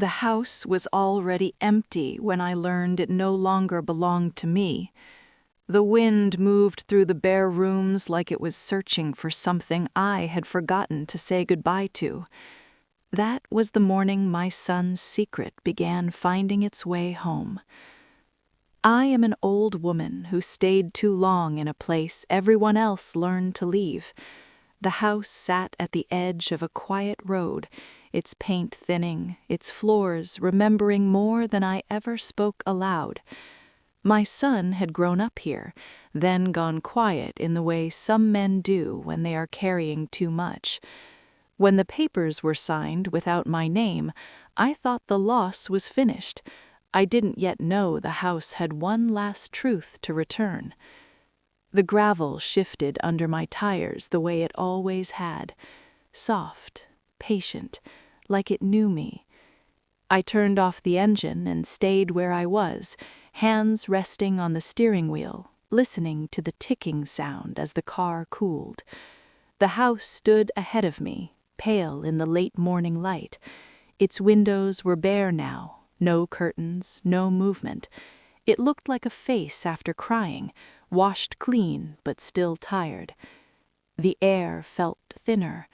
The house was already empty when I learned it no longer belonged to me. The wind moved through the bare rooms like it was searching for something I had forgotten to say goodbye to. That was the morning my son's secret began finding its way home. I am an old woman who stayed too long in a place everyone else learned to leave. The house sat at the edge of a quiet road, its paint thinning, its floors remembering more than I ever spoke aloud. My son had grown up here, then gone quiet in the way some men do when they are carrying too much. When the papers were signed without my name, I thought the loss was finished. I didn't yet know the house had one last truth to return. The gravel shifted under my tires the way it always had, soft, patient, like it knew me. I turned off the engine and stayed where I was, hands resting on the steering wheel, listening to the ticking sound as the car cooled. The house stood ahead of me, pale in the late morning light. Its windows were bare now, no curtains, no movement. It looked like a face after crying, washed clean but still tired. The air felt thinner,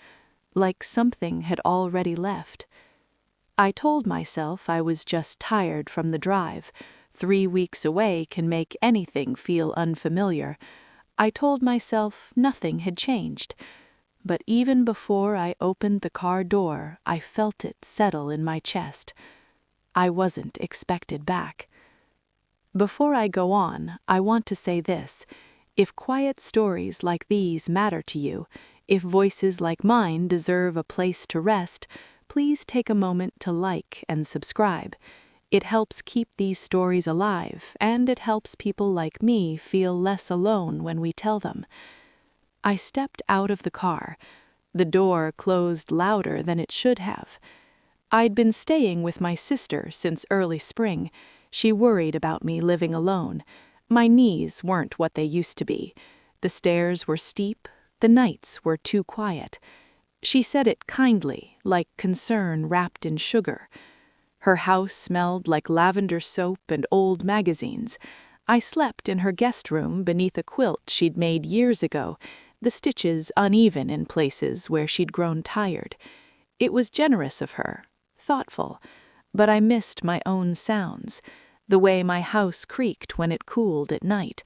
like something had already left. I told myself I was just tired from the drive. 3 weeks away can make anything feel unfamiliar. I told myself nothing had changed. But even before I opened the car door, I felt it settle in my chest. I wasn't expected back. Before I go on, I want to say this. If quiet stories like these matter to you, if voices like mine deserve a place to rest, please take a moment to like and subscribe. It helps keep these stories alive, and it helps people like me feel less alone when we tell them. I stepped out of the car. The door closed louder than it should have. I'd been staying with my sister since early spring. She worried about me living alone. My knees weren't what they used to be. The stairs were steep, the nights were too quiet. She said it kindly, like concern wrapped in sugar. Her house smelled like lavender soap and old magazines. I slept in her guest room beneath a quilt she'd made years ago, the stitches uneven in places where she'd grown tired. It was generous of her, thoughtful, but I missed my own sounds, the way my house creaked when it cooled at night,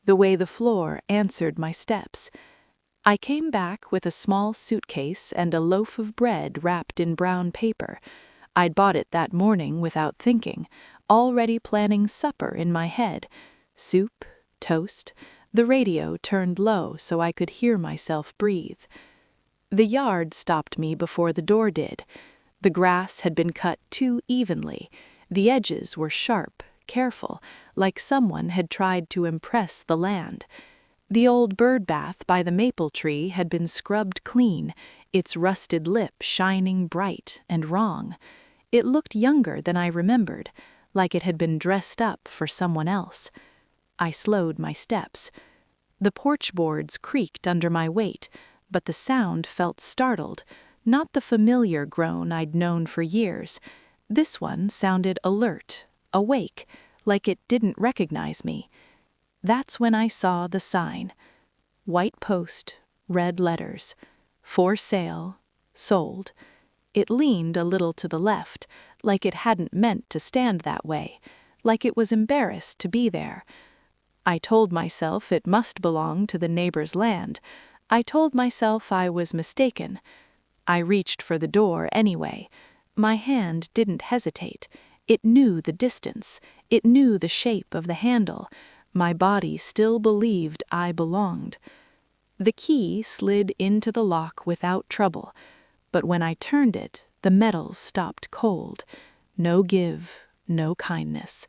the way the floor answered my steps. I came back with a small suitcase and a loaf of bread wrapped in brown paper. I'd bought it that morning without thinking, already planning supper in my head. Soup, toast. The radio turned low so I could hear myself breathe. The yard stopped me before the door did. The grass had been cut too evenly. The edges were sharp, careful, like someone had tried to impress the land. The old bird bath by the maple tree had been scrubbed clean, its rusted lip shining bright and wrong. It looked younger than I remembered, like it had been dressed up for someone else. I slowed my steps. The porch boards creaked under my weight, but the sound felt startled, not the familiar groan I'd known for years. This one sounded alert, awake, like it didn't recognize me. That's when I saw the sign. White post, red letters. For sale, sold. It leaned a little to the left, like it hadn't meant to stand that way, like it was embarrassed to be there. I told myself it must belong to the neighbor's land. I told myself I was mistaken. I reached for the door anyway. My hand didn't hesitate. It knew the distance. It knew the shape of the handle. My body still believed I belonged. The key slid into the lock without trouble, but when I turned it, the metal stopped cold. No give, no kindness.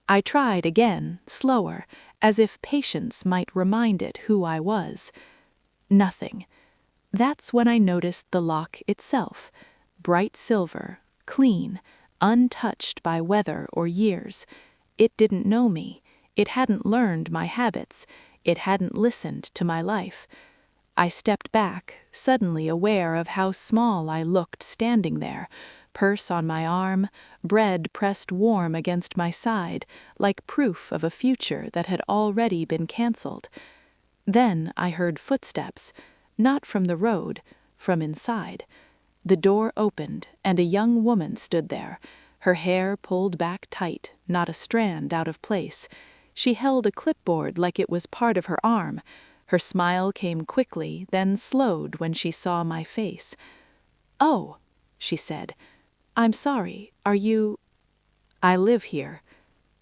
I tried again, slower, as if patience might remind it who I was. Nothing. That's when I noticed the lock itself, bright silver, clean, untouched by weather or years. It didn't know me. It hadn't learned my habits. It hadn't listened to my life. I stepped back, suddenly aware of how small I looked standing there, purse on my arm, bread pressed warm against my side, like proof of a future that had already been cancelled. Then I heard footsteps, not from the road, from inside. The door opened, and a young woman stood there, her hair pulled back tight, not a strand out of place. She held a clipboard like it was part of her arm. Her smile came quickly, then slowed when she saw my face. "Oh," she said. "I'm sorry. Are you—" "I live here."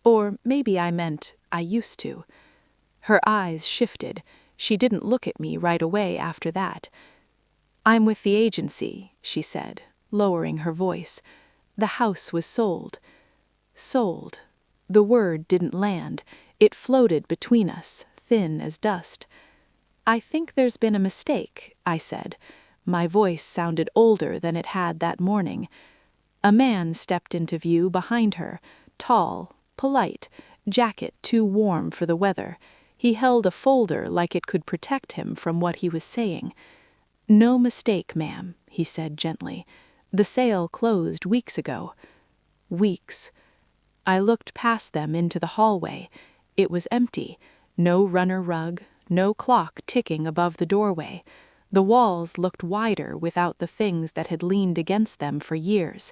Or maybe I meant I used to. Her eyes shifted. She didn't look at me right away after that. "I'm with the agency," she said, lowering her voice. "The house was sold." Sold. The word didn't land. It floated between us, thin as dust. "I think there's been a mistake," I said. My voice sounded older than it had that morning. A man stepped into view behind her, tall, polite, jacket too warm for the weather. He held a folder like it could protect him from what he was saying. "No mistake, ma'am," he said gently. "The sale closed weeks ago." Weeks. I looked past them into the hallway. It was empty. No runner rug, no clock ticking above the doorway. The walls looked wider without the things that had leaned against them for years.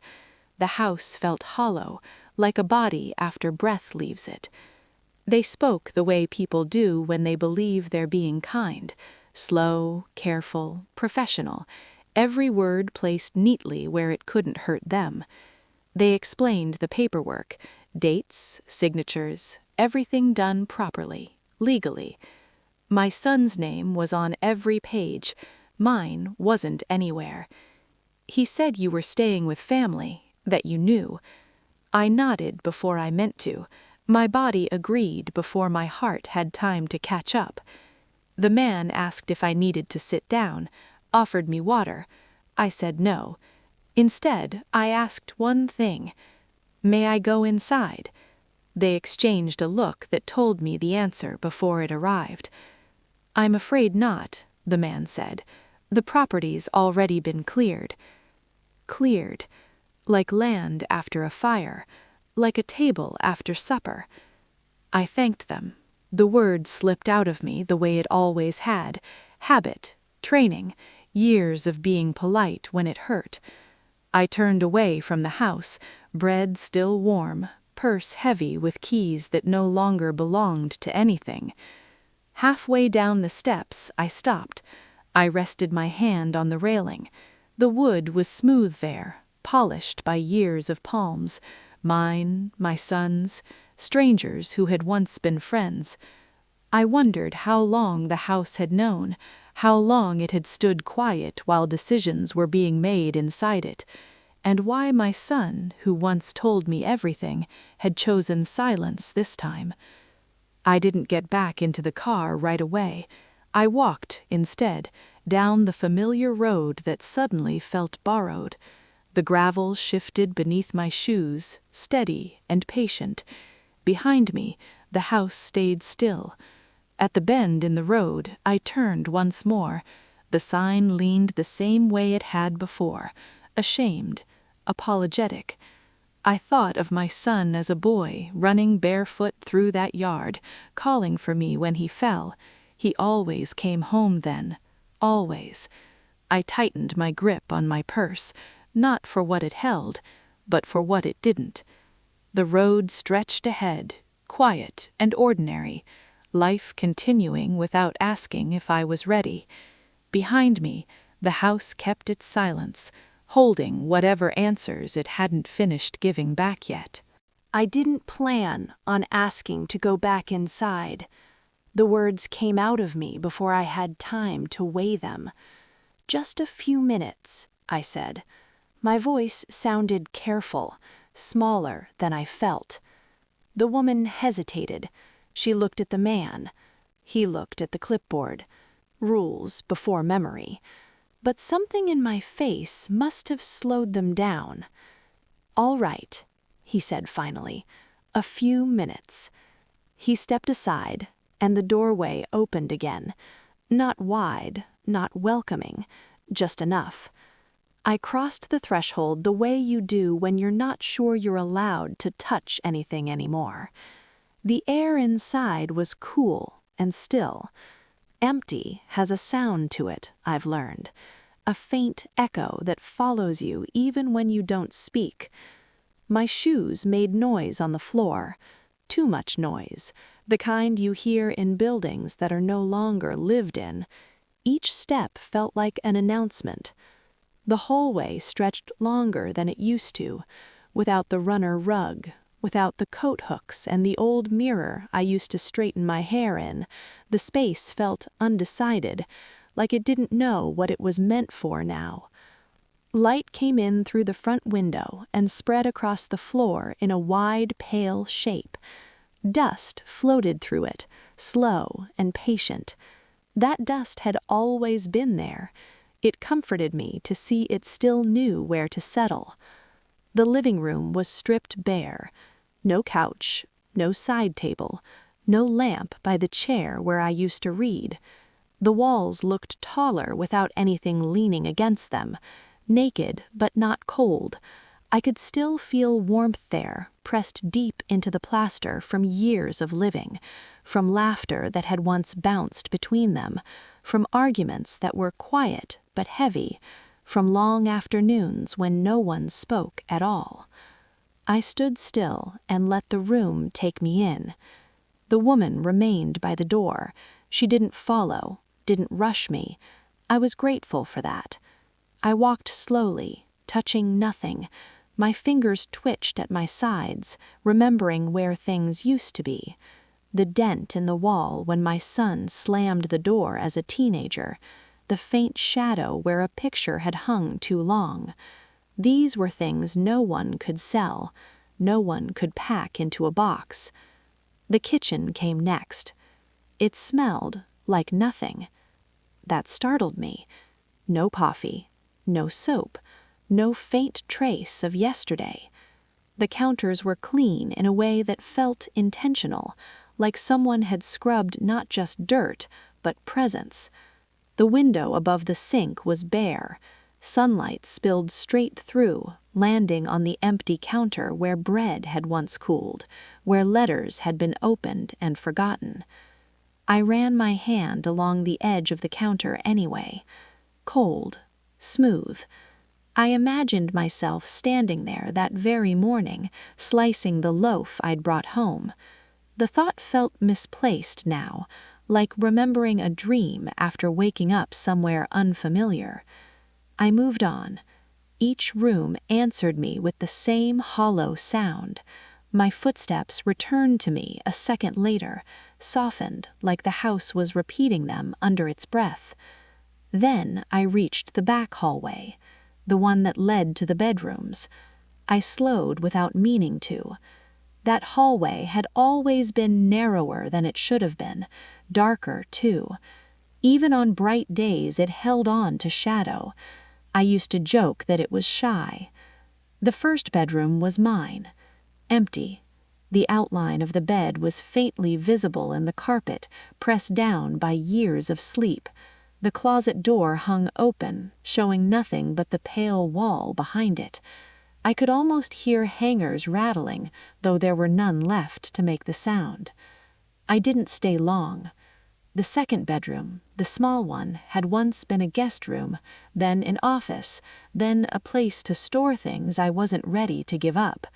The house felt hollow, like a body after breath leaves it. They spoke the way people do when they believe they're being kind. Slow, careful, professional. Every word placed neatly where it couldn't hurt them. They explained the paperwork, dates, signatures, everything done properly, legally. My son's name was on every page. Mine wasn't anywhere. "He said you were staying with family, that you knew." I nodded before I meant to. My body agreed before my heart had time to catch up. The man asked if I needed to sit down, offered me water. I said no. Instead, I asked one thing. "May I go inside?" They exchanged a look that told me the answer before it arrived. "I'm afraid not," the man said. "The property's already been cleared." Cleared. Like land after a fire. Like a table after supper. I thanked them. The word slipped out of me the way it always had. Habit, training, years of being polite when it hurt. I turned away from the house, bread still warm, purse heavy with keys that no longer belonged to anything. Halfway down the steps, I stopped. I rested my hand on the railing. The wood was smooth there, polished by years of palms. Mine, my son's, strangers who had once been friends. I wondered how long the house had known, how long it had stood quiet while decisions were being made inside it, and why my son, who once told me everything, had chosen silence this time. I didn't get back into the car right away. I walked, instead, down the familiar road that suddenly felt borrowed. The gravel shifted beneath my shoes, steady and patient. Behind me, the house stayed still. At the bend in the road, I turned once more. The sign leaned the same way it had before, ashamed, apologetic. I thought of my son as a boy, running barefoot through that yard, calling for me when he fell. He always came home then. Always. I tightened my grip on my purse, not for what it held, but for what it didn't. The road stretched ahead, quiet and ordinary, life continuing without asking if I was ready. Behind me, the house kept its silence, holding whatever answers it hadn't finished giving back yet. I didn't plan on asking to go back inside. The words came out of me before I had time to weigh them. "Just a few minutes," I said. My voice sounded careful, smaller than I felt. The woman hesitated. She looked at the man. He looked at the clipboard. Rules before memory. But something in my face must have slowed them down. "All right," he said finally. "A few minutes." He stepped aside, and the doorway opened again. Not wide, not welcoming, just enough. I crossed the threshold the way you do when you're not sure you're allowed to touch anything anymore. The air inside was cool and still. Empty has a sound to it, I've learned. A faint echo that follows you even when you don't speak. My shoes made noise on the floor. Too much noise, the kind you hear in buildings that are no longer lived in. Each step felt like an announcement. The hallway stretched longer than it used to, without the runner rug, without the coat hooks and the old mirror I used to straighten my hair in. The space felt undecided, like it didn't know what it was meant for now. Light came in through the front window and spread across the floor in a wide, pale shape. Dust floated through it, slow and patient. That dust had always been there. It comforted me to see it still knew where to settle. The living room was stripped bare. No couch, no side table, no lamp by the chair where I used to read. The walls looked taller without anything leaning against them. Naked, but not cold. I could still feel warmth there, pressed deep into the plaster from years of living, from laughter that had once bounced between them, from arguments that were quiet but heavy, from long afternoons when no one spoke at all. I stood still and let the room take me in. The woman remained by the door. She didn't follow, didn't rush me. I was grateful for that. I walked slowly, touching nothing. My fingers twitched at my sides, remembering where things used to be. The dent in the wall when my son slammed the door as a teenager. The faint shadow where a picture had hung too long. These were things no one could sell, no one could pack into a box. The kitchen came next. It smelled like nothing. That startled me. No coffee, no soap, no faint trace of yesterday. The counters were clean in a way that felt intentional, like someone had scrubbed not just dirt, but presence. The window above the sink was bare. Sunlight spilled straight through, landing on the empty counter where bread had once cooled, where letters had been opened and forgotten. I ran my hand along the edge of the counter anyway. Cold, smooth. I imagined myself standing there that very morning, slicing the loaf I'd brought home. The thought felt misplaced now, like remembering a dream after waking up somewhere unfamiliar. I moved on. Each room answered me with the same hollow sound. My footsteps returned to me a second later, softened like the house was repeating them under its breath. Then I reached the back hallway, the one that led to the bedrooms. I slowed without meaning to. That hallway had always been narrower than it should have been, darker too. Even on bright days it held on to shadow. I used to joke that it was shy. The first bedroom was mine, empty. The outline of the bed was faintly visible in the carpet, pressed down by years of sleep. The closet door hung open, showing nothing but the pale wall behind it. I could almost hear hangers rattling, though there were none left to make the sound. I didn't stay long. The second bedroom, the small one, had once been a guest room, then an office, then a place to store things I wasn't ready to give up.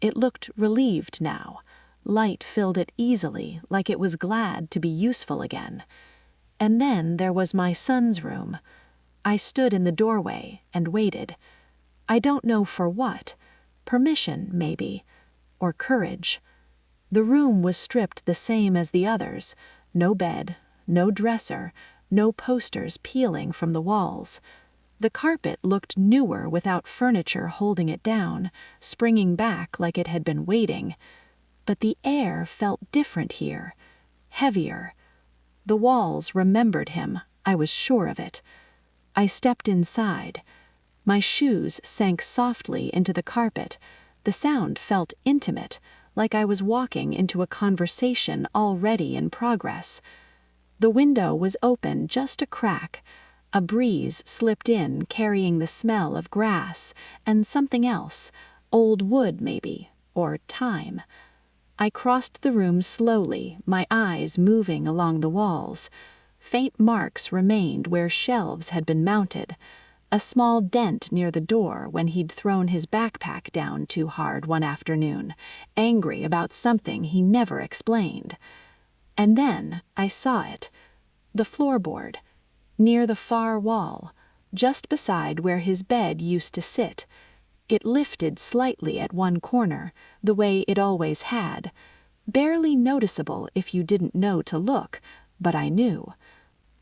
It looked relieved now. Light filled it easily, like it was glad to be useful again. And then there was my son's room. I stood in the doorway and waited. I don't know for what. Permission, maybe. Or courage. The room was stripped the same as the others. No bed, no dresser, no posters peeling from the walls. The carpet looked newer without furniture holding it down, springing back like it had been waiting. But the air felt different here, heavier. The walls remembered him, I was sure of it. I stepped inside. My shoes sank softly into the carpet. The sound felt intimate, like I was walking into a conversation already in progress. The window was open just a crack. A breeze slipped in, carrying the smell of grass and something else, old wood maybe, or time. I crossed the room slowly, my eyes moving along the walls. Faint marks remained where shelves had been mounted, a small dent near the door when he'd thrown his backpack down too hard one afternoon, angry about something he never explained. And then I saw it, the floorboard, near the far wall, just beside where his bed used to sit. It lifted slightly at one corner, the way it always had, barely noticeable if you didn't know to look, but I knew.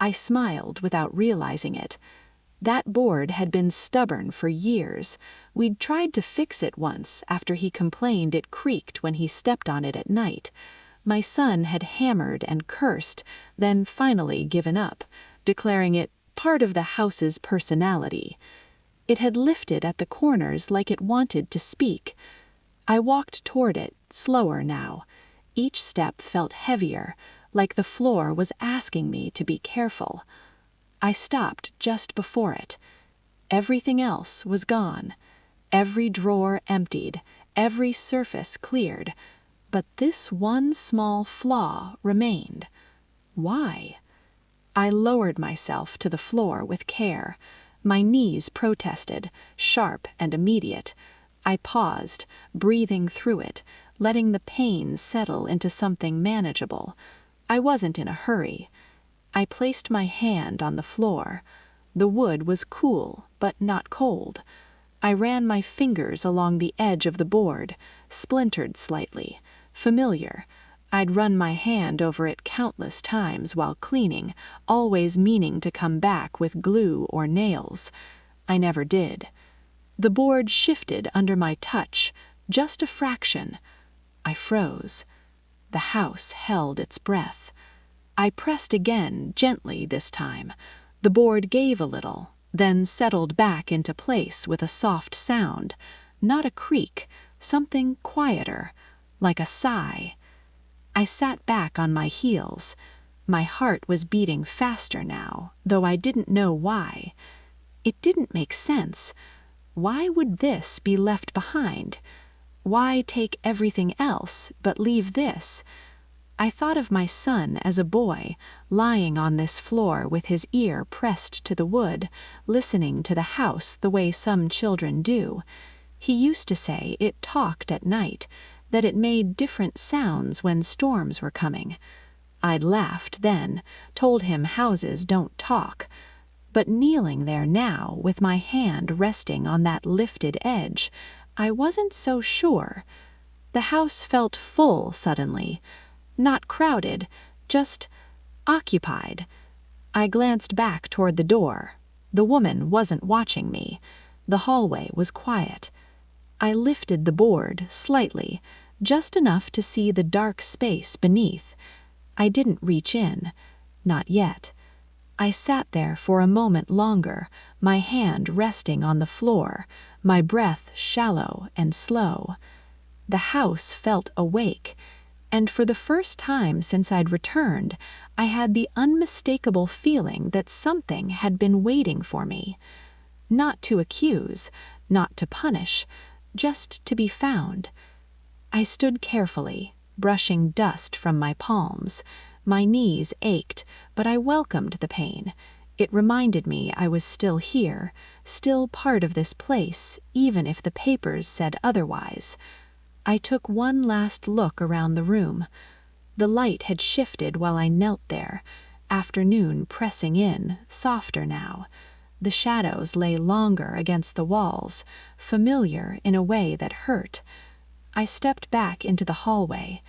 I smiled without realizing it. That board had been stubborn for years. We'd tried to fix it once after he complained it creaked when he stepped on it at night. My son had hammered and cursed, then finally given up, declaring it part of the house's personality. It had lifted at the corners like it wanted to speak. I walked toward it, slower now. Each step felt heavier, like the floor was asking me to be careful. I stopped just before it. Everything else was gone. Every drawer emptied, every surface cleared. But this one small flaw remained. Why? I lowered myself to the floor with care. My knees protested, sharp and immediate. I paused, breathing through it, letting the pain settle into something manageable. I wasn't in a hurry. I placed my hand on the floor. The wood was cool, but not cold. I ran my fingers along the edge of the board, splintered slightly, familiar. I'd run my hand over it countless times while cleaning, always meaning to come back with glue or nails. I never did. The board shifted under my touch, just a fraction. I froze. The house held its breath. I pressed again, gently this time. The board gave a little, then settled back into place with a soft sound. Not a creak, something quieter, like a sigh. I sat back on my heels. My heart was beating faster now, though I didn't know why. It didn't make sense. Why would this be left behind? Why take everything else but leave this? I thought of my son as a boy, lying on this floor with his ear pressed to the wood, listening to the house the way some children do. He used to say it talked at night, that it made different sounds when storms were coming. I'd laughed then, told him houses don't talk. But kneeling there now, with my hand resting on that lifted edge, I wasn't so sure. The house felt full suddenly. Not crowded, just occupied. I glanced back toward the door. The woman wasn't watching me. The hallway was quiet. I lifted the board slightly, just enough to see the dark space beneath. I didn't reach in. Not yet. I sat there for a moment longer, my hand resting on the floor, my breath shallow and slow. The house felt awake, and for the first time since I'd returned, I had the unmistakable feeling that something had been waiting for me. Not to accuse, not to punish, just to be found. I stood carefully, brushing dust from my palms. My knees ached, but I welcomed the pain. It reminded me I was still here, still part of this place, even if the papers said otherwise. I took one last look around the room. The light had shifted while I knelt there, afternoon pressing in, softer now. The shadows lay longer against the walls, familiar in a way that hurt. I stepped back into the hallway.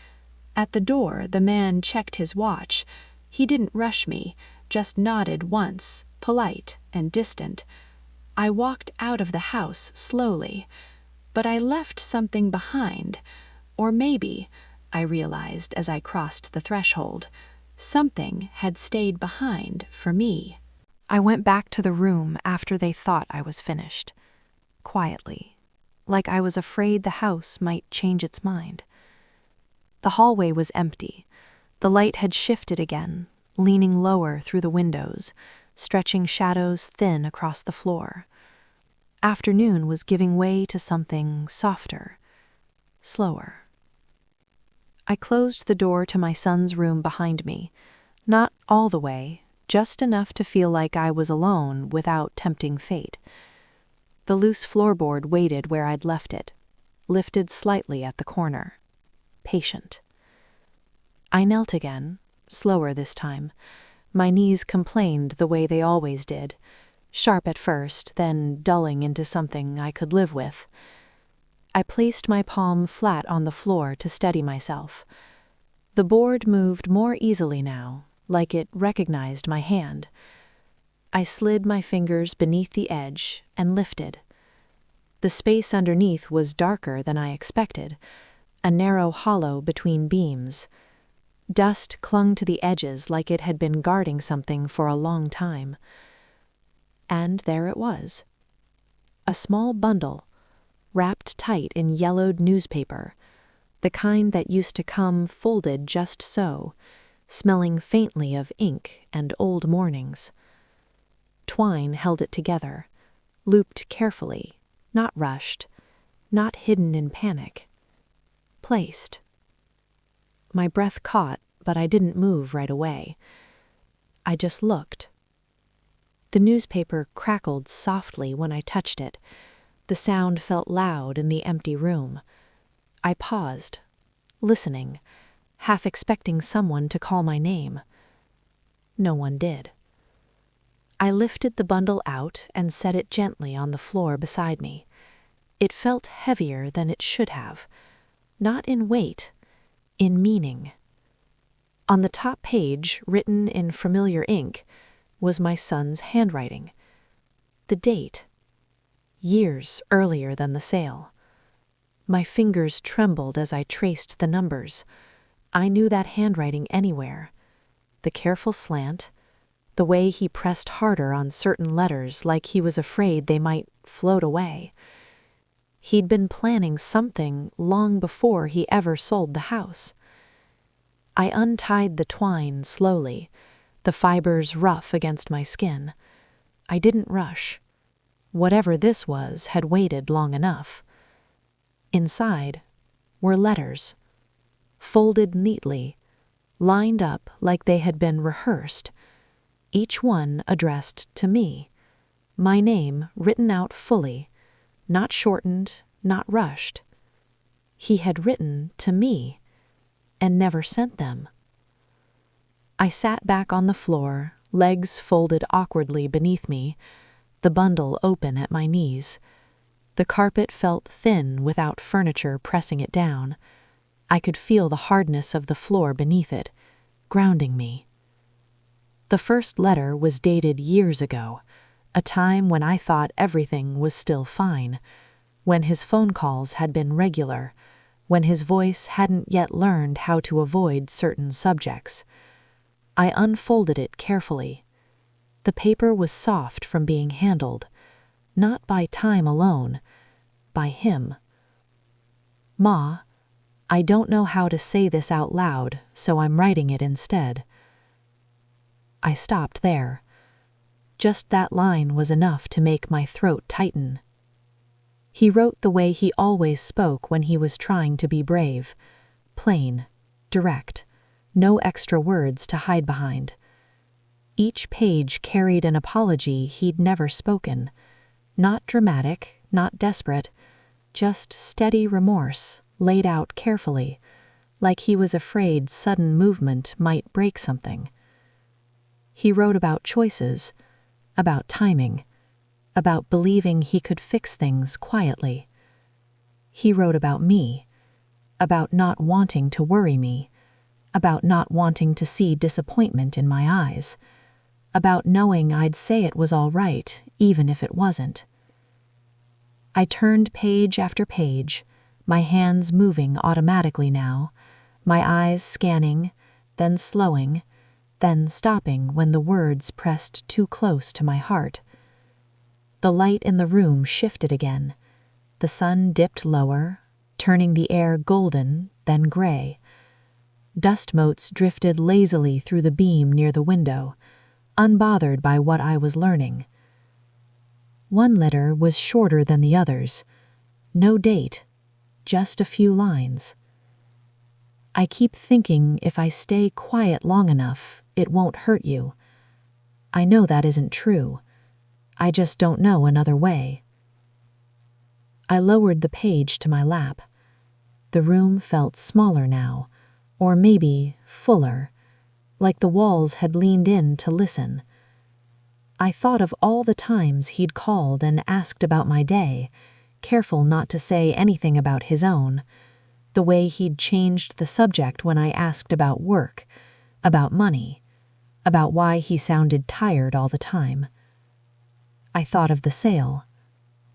At the door, the man checked his watch. He didn't rush me, just nodded once, polite and distant. I walked out of the house slowly. But I left something behind, or maybe, I realized as I crossed the threshold, something had stayed behind for me. I went back to the room after they thought I was finished, quietly, like I was afraid the house might change its mind. The hallway was empty. The light had shifted again, leaning lower through the windows, stretching shadows thin across the floor. Afternoon was giving way to something softer, slower. I closed the door to my son's room behind me, not all the way, just enough to feel like I was alone without tempting fate. The loose floorboard waited where I'd left it, lifted slightly at the corner, patient. I knelt again, slower this time. My knees complained the way they always did, sharp at first, then dulling into something I could live with. I placed my palm flat on the floor to steady myself. The board moved more easily now, like it recognized my hand. I slid my fingers beneath the edge and lifted. The space underneath was darker than I expected, a narrow hollow between beams. Dust clung to the edges like it had been guarding something for a long time. And there it was. A small bundle, wrapped tight in yellowed newspaper, the kind that used to come folded just so, smelling faintly of ink and old mornings. Twine held it together, looped carefully, not rushed, not hidden in panic. Placed. My breath caught, but I didn't move right away. I just looked. The newspaper crackled softly when I touched it. The sound felt loud in the empty room. I paused, listening, half expecting someone to call my name. No one did. I lifted the bundle out and set it gently on the floor beside me. It felt heavier than it should have, not in weight, in meaning. On the top page, written in familiar ink, was my son's handwriting. The date. Years earlier than the sale. My fingers trembled as I traced the numbers. I knew that handwriting anywhere. The careful slant, the way he pressed harder on certain letters like he was afraid they might float away. He'd been planning something long before he ever sold the house. I untied the twine slowly, the fibers rough against my skin. I didn't rush. Whatever this was had waited long enough. Inside were letters, folded neatly, lined up like they had been rehearsed, each one addressed to me, my name written out fully, not shortened, not rushed. He had written to me, and never sent them. I sat back on the floor, legs folded awkwardly beneath me, the bundle open at my knees. The carpet felt thin without furniture pressing it down. I could feel the hardness of the floor beneath it, grounding me. The first letter was dated years ago, a time when I thought everything was still fine, when his phone calls had been regular, when his voice hadn't yet learned how to avoid certain subjects. I unfolded it carefully. The paper was soft from being handled, not by time alone, by him. Ma, I don't know how to say this out loud, so I'm writing it instead. I stopped there. Just that line was enough to make my throat tighten. He wrote the way he always spoke when he was trying to be brave, plain, direct, no extra words to hide behind. Each page carried an apology he'd never spoken, not dramatic, not desperate, just steady remorse laid out carefully, like he was afraid sudden movement might break something. He wrote about choices, about timing, about believing he could fix things quietly. He wrote about me, about not wanting to worry me, about not wanting to see disappointment in my eyes, about knowing I'd say it was all right, even if it wasn't. I turned page after page, my hands moving automatically now, my eyes scanning, then slowing, then stopping when the words pressed too close to my heart. The light in the room shifted again. The sun dipped lower, turning the air golden, then gray. Dust motes drifted lazily through the beam near the window, unbothered by what I was learning. One letter was shorter than the others. No date, just a few lines. I keep thinking if I stay quiet long enough, it won't hurt you. I know that isn't true. I just don't know another way. I lowered the page to my lap. The room felt smaller now, or maybe fuller, like the walls had leaned in to listen. I thought of all the times he'd called and asked about my day, careful not to say anything about his own, the way he'd changed the subject when I asked about work, about money, about why he sounded tired all the time. I thought of the sale,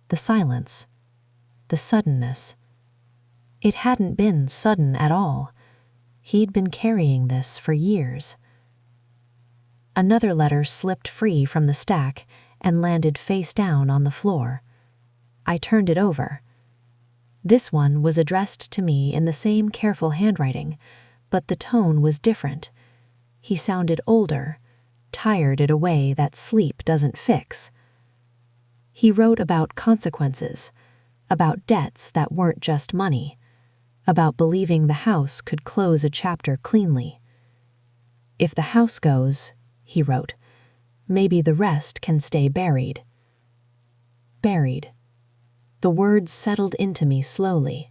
the silence, the suddenness. It hadn't been sudden at all. He'd been carrying this for years. Another letter slipped free from the stack and landed face down on the floor. I turned it over. This one was addressed to me in the same careful handwriting, but the tone was different. He sounded older, tired in a way that sleep doesn't fix. He wrote about consequences, about debts that weren't just money, about believing the house could close a chapter cleanly. If the house goes, he wrote, maybe the rest can stay buried. Buried. The words settled into me slowly.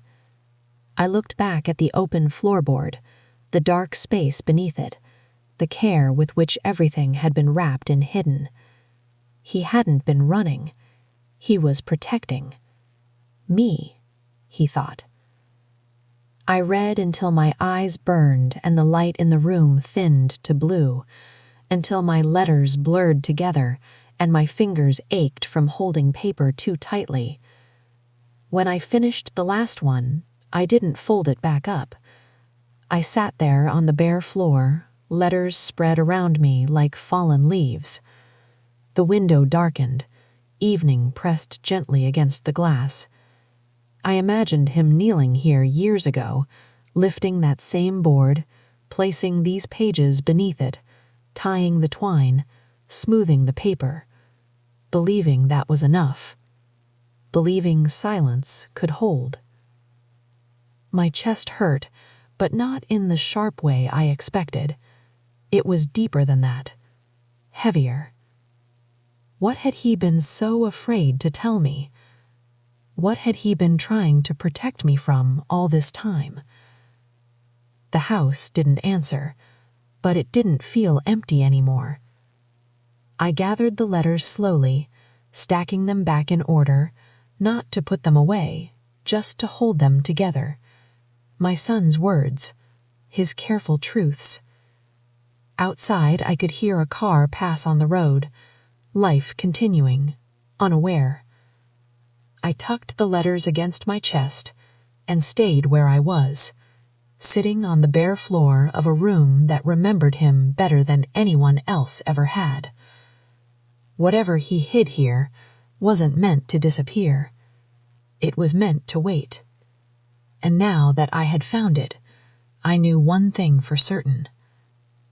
I looked back at the open floorboard, the dark space beneath it, the care with which everything had been wrapped and hidden. He hadn't been running. He was protecting. Me, he thought. I read until my eyes burned and the light in the room thinned to blue, until my letters blurred together and my fingers ached from holding paper too tightly. When I finished the last one, I didn't fold it back up. I sat there on the bare floor, letters spread around me like fallen leaves. The window darkened, evening pressed gently against the glass. I imagined him kneeling here years ago, lifting that same board, placing these pages beneath it, tying the twine, smoothing the paper, believing that was enough, believing silence could hold. My chest hurt, but not in the sharp way I expected. It was deeper than that, heavier. What had he been so afraid to tell me? What had he been trying to protect me from all this time? The house didn't answer, but it didn't feel empty anymore. I gathered the letters slowly, stacking them back in order, not to put them away, just to hold them together. My son's words, his careful truths. Outside, I could hear a car pass on the road, life continuing, unaware. I tucked the letters against my chest and stayed where I was, sitting on the bare floor of a room that remembered him better than anyone else ever had. Whatever he hid here wasn't meant to disappear. It was meant to wait. And now that I had found it, I knew one thing for certain.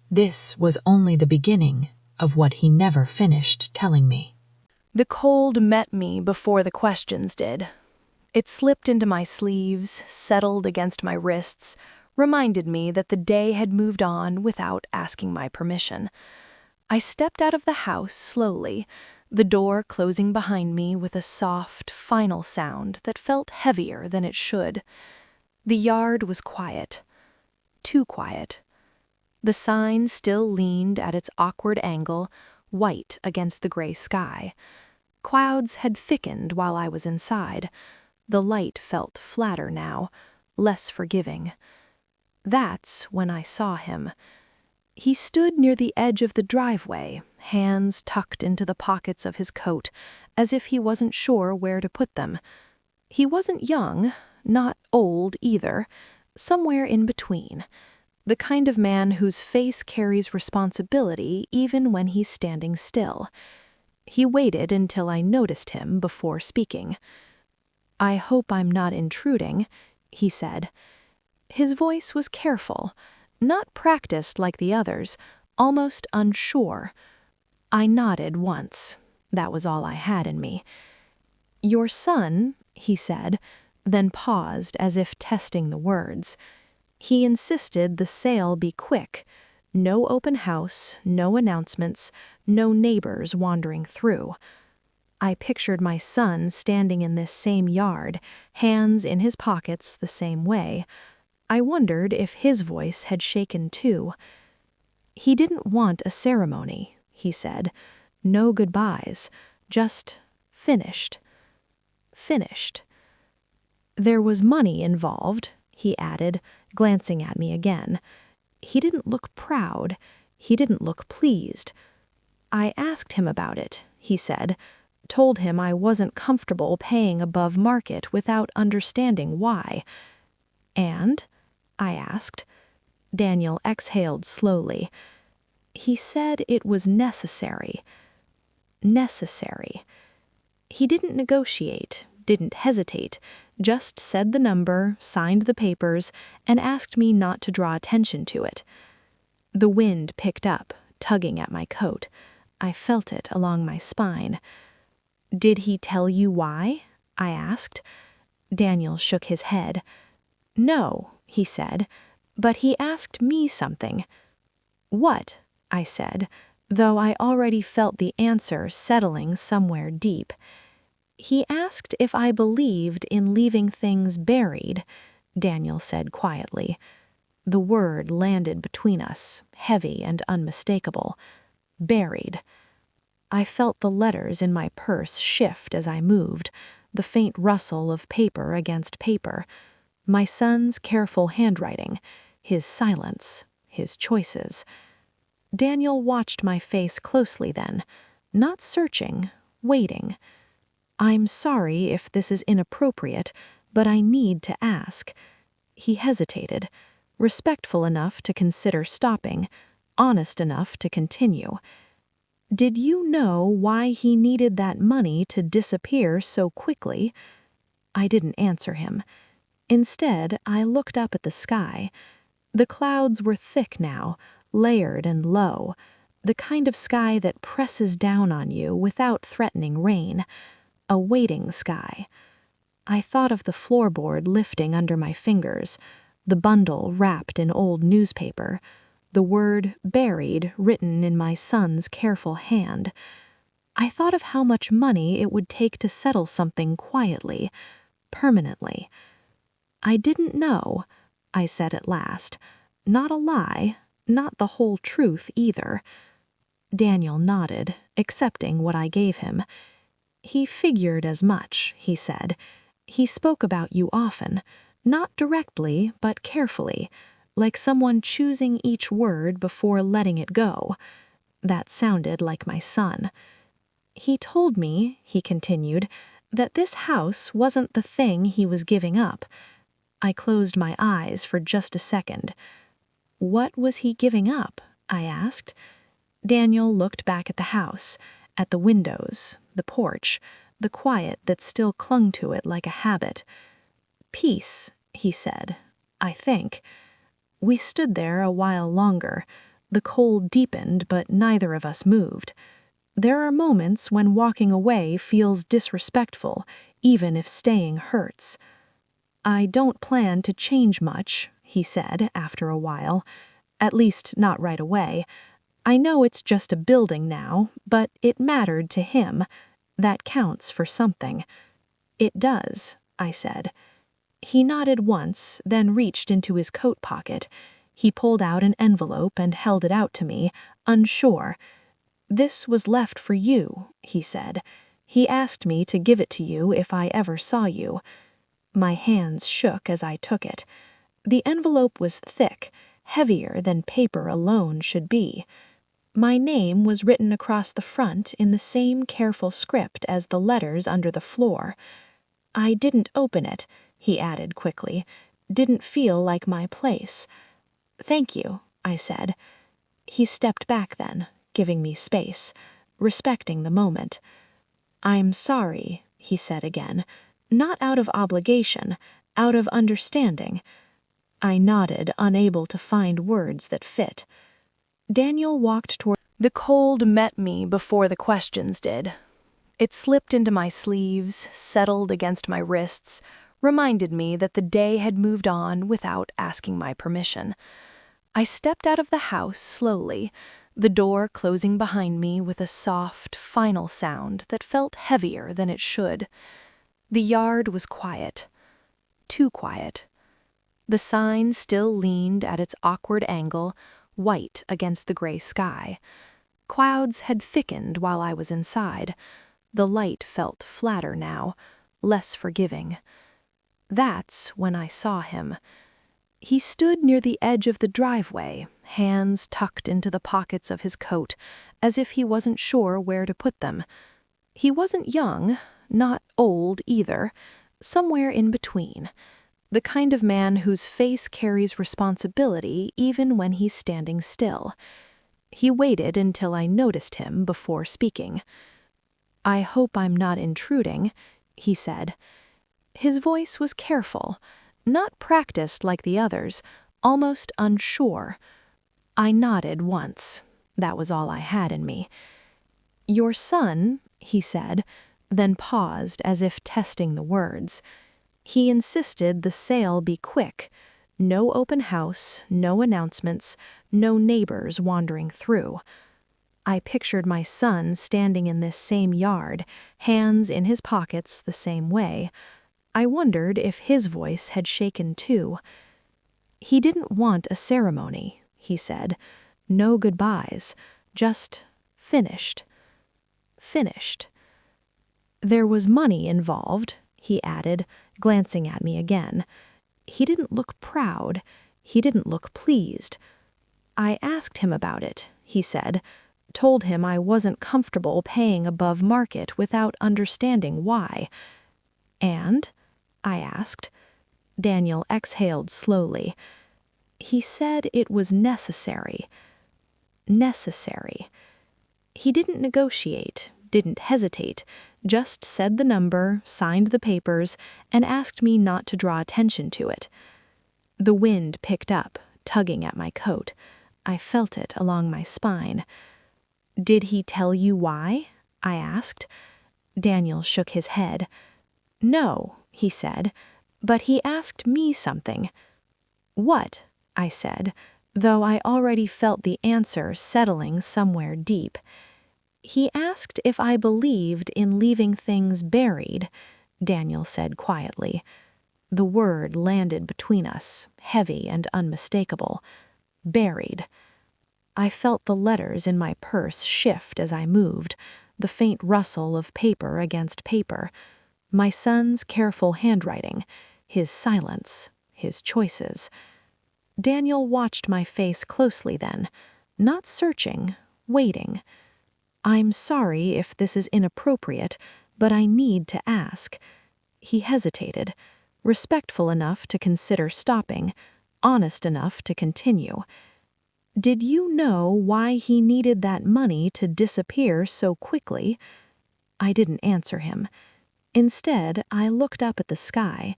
This was only the beginning of what he never finished telling me. The cold met me before the questions did. It slipped into my sleeves, settled against my wrists, reminded me that the day had moved on without asking my permission. I stepped out of the house slowly, the door closing behind me with a soft, final sound that felt heavier than it should. The yard was quiet. Too quiet. The sign still leaned at its awkward angle, white against the gray sky. Clouds had thickened while I was inside. The light felt flatter now, less forgiving. That's when I saw him. He stood near the edge of the driveway, hands tucked into the pockets of his coat, as if he wasn't sure where to put them. He wasn't young, not old either, somewhere in between. The kind of man whose face carries responsibility even when he's standing still. He waited until I noticed him before speaking. "I hope I'm not intruding," he said. His voice was careful, not practiced like the others, almost unsure. I nodded once. That was all I had in me. "Your son," he said, then paused as if testing the words. "He insisted the sale be quick. No open house, no announcements, no neighbors wandering through." I pictured my son standing in this same yard, hands in his pockets the same way. I wondered if his voice had shaken too. "He didn't want a ceremony," he said. "No goodbyes, just finished. Finished." "There was money involved," he added, glancing at me again. He didn't look proud. He didn't look pleased. "I asked him about it," he said. "Told him I wasn't comfortable paying above market without understanding why." "And?" I asked. Daniel exhaled slowly. "He said it was necessary." Necessary. He didn't negotiate, didn't hesitate, just said the number, signed the papers, and asked me not to draw attention to it. The wind picked up, tugging at my coat. I felt it along my spine. "Did he tell you why?" I asked. Daniel shook his head. "No," he said, "but he asked me something." "What?" I said, though I already felt the answer settling somewhere deep. "He asked if I believed in leaving things buried," Daniel said quietly. The word landed between us, heavy and unmistakable. Buried. I felt the letters in my purse shift as I moved, the faint rustle of paper against paper. My son's careful handwriting, his silence, his choices. Daniel watched my face closely then, not searching, waiting. "I'm sorry if this is inappropriate, but I need to ask." He hesitated, respectful enough to consider stopping, honest enough to continue. "Did you know why he needed that money to disappear so quickly?" I didn't answer him. Instead, I looked up at the sky. The clouds were thick now, layered and low, the kind of sky that presses down on you without threatening rain. A waiting sky. I thought of the floorboard lifting under my fingers, the bundle wrapped in old newspaper, the word buried written in my son's careful hand. I thought of how much money it would take to settle something quietly, permanently. "I didn't know," I said at last. Not a lie, not the whole truth either. Daniel nodded, accepting what I gave him. "He figured as much," he said. "He spoke about you often, not directly, but carefully, like someone choosing each word before letting it go." That sounded like my son. "He told me," he continued, "that this house wasn't the thing he was giving up." I closed my eyes for just a second. "What was he giving up?" I asked. Daniel looked back at the house, at the windows, the porch, the quiet that still clung to it like a habit. "Peace," he said, "I think." We stood there a while longer. The cold deepened, but neither of us moved. There are moments when walking away feels disrespectful, even if staying hurts. "I don't plan to change much," he said after a while. "At least not right away. I know it's just a building now, but it mattered to him. That counts for something." "It does," I said. He nodded once, then reached into his coat pocket. He pulled out an envelope and held it out to me, unsure. "This was left for you," he said. "He asked me to give it to you if I ever saw you." My hands shook as I took it. The envelope was thick, heavier than paper alone should be. My name was written across the front in the same careful script as the letters under the floor. "I didn't open it," he added quickly. "Didn't feel like my place." "Thank you," I said. He stepped back then, giving me space, respecting the moment. "I'm sorry," he said again, not out of obligation, out of understanding. I nodded, unable to find words that fit. Daniel walked toward The cold met me before the questions did. It slipped into my sleeves, settled against my wrists, reminded me that the day had moved on without asking my permission. I stepped out of the house slowly, the door closing behind me with a soft, final sound that felt heavier than it should. The yard was quiet. Too quiet. The sign still leaned at its awkward angle, white against the gray sky. Clouds had thickened while I was inside. The light felt flatter now, less forgiving. That's when I saw him. He stood near the edge of the driveway, hands tucked into the pockets of his coat, as if he wasn't sure where to put them. He wasn't young, not old either, somewhere in between. The kind of man whose face carries responsibility even when he's standing still. He waited until I noticed him before speaking. "I hope I'm not intruding," he said. His voice was careful, not practiced like the others, almost unsure. I nodded once. That was all I had in me. "Your son," he said, then paused as if testing the words. He insisted the sale be quick. No open house, no announcements, no neighbors wandering through. I pictured my son standing in this same yard, hands in his pockets the same way. I wondered if his voice had shaken too. "He didn't want a ceremony," he said. "No goodbyes, just finished. Finished." "There was money involved," he added, glancing at me again. He didn't look proud. He didn't look pleased. "I asked him about it," he said, told him I wasn't comfortable paying above market without understanding why. "And?" I asked. Daniel exhaled slowly. "He said it was necessary." Necessary. He didn't negotiate, didn't hesitate, just said the number, signed the papers, and asked me not to draw attention to it. The wind picked up, tugging at my coat. I felt it along my spine. "Did he tell you why?" I asked. Daniel shook his head. "No," he said, "but he asked me something." "What?" I said, though I already felt the answer settling somewhere deep. "He asked if I believed in leaving things buried," Daniel said quietly. The word landed between us, heavy and unmistakable. Buried. I felt the letters in my purse shift as I moved, the faint rustle of paper against paper. My son's careful handwriting, his silence, his choices. Daniel watched my face closely then, not searching, waiting. "I'm sorry if this is inappropriate, but I need to ask." He hesitated, respectful enough to consider stopping, honest enough to continue. "Did you know why he needed that money to disappear so quickly?" I didn't answer him. Instead, I looked up at the sky.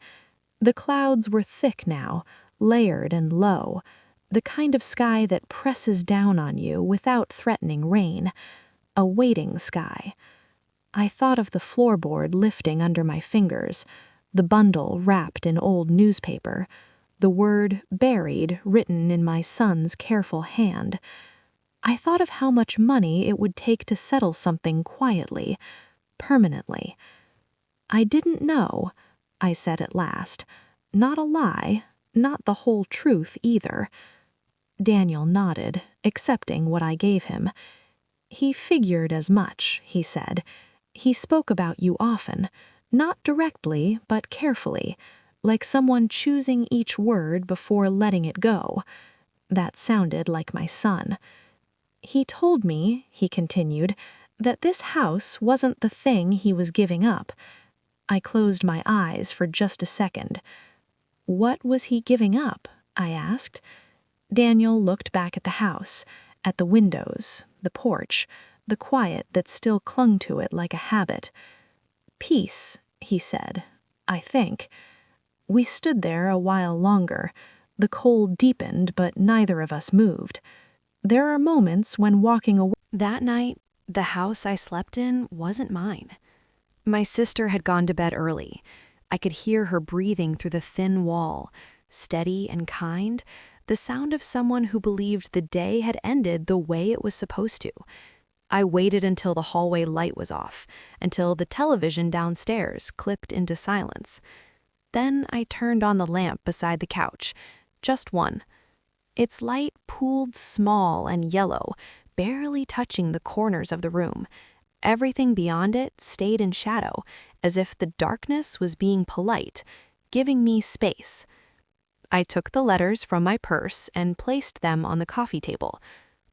The clouds were thick now, layered and low, the kind of sky that presses down on you without threatening rain, a waiting sky. I thought of the floorboard lifting under my fingers, the bundle wrapped in old newspaper, the word buried written in my son's careful hand. I thought of how much money it would take to settle something quietly, permanently. "I didn't know," I said at last. Not a lie, not the whole truth either. Daniel nodded, accepting what I gave him. "He figured as much," he said. "He spoke about you often, not directly, but carefully, like someone choosing each word before letting it go." That sounded like my son. "He told me," he continued, "that this house wasn't the thing he was giving up." I closed my eyes for just a second. "What was he giving up?" I asked. Daniel looked back at the house, at the windows, the porch, the quiet that still clung to it like a habit. "Peace," he said, "I think." We stood there a while longer. The cold deepened, but neither of us moved. There are moments when walking away That night, the house I slept in wasn't mine. My sister had gone to bed early. I could hear her breathing through the thin wall, steady and kind, the sound of someone who believed the day had ended the way it was supposed to. I waited until the hallway light was off, until the television downstairs clicked into silence. Then I turned on the lamp beside the couch, just one. Its light pooled small and yellow, barely touching the corners of the room. Everything beyond it stayed in shadow, as if the darkness was being polite, giving me space. I took the letters from my purse and placed them on the coffee table.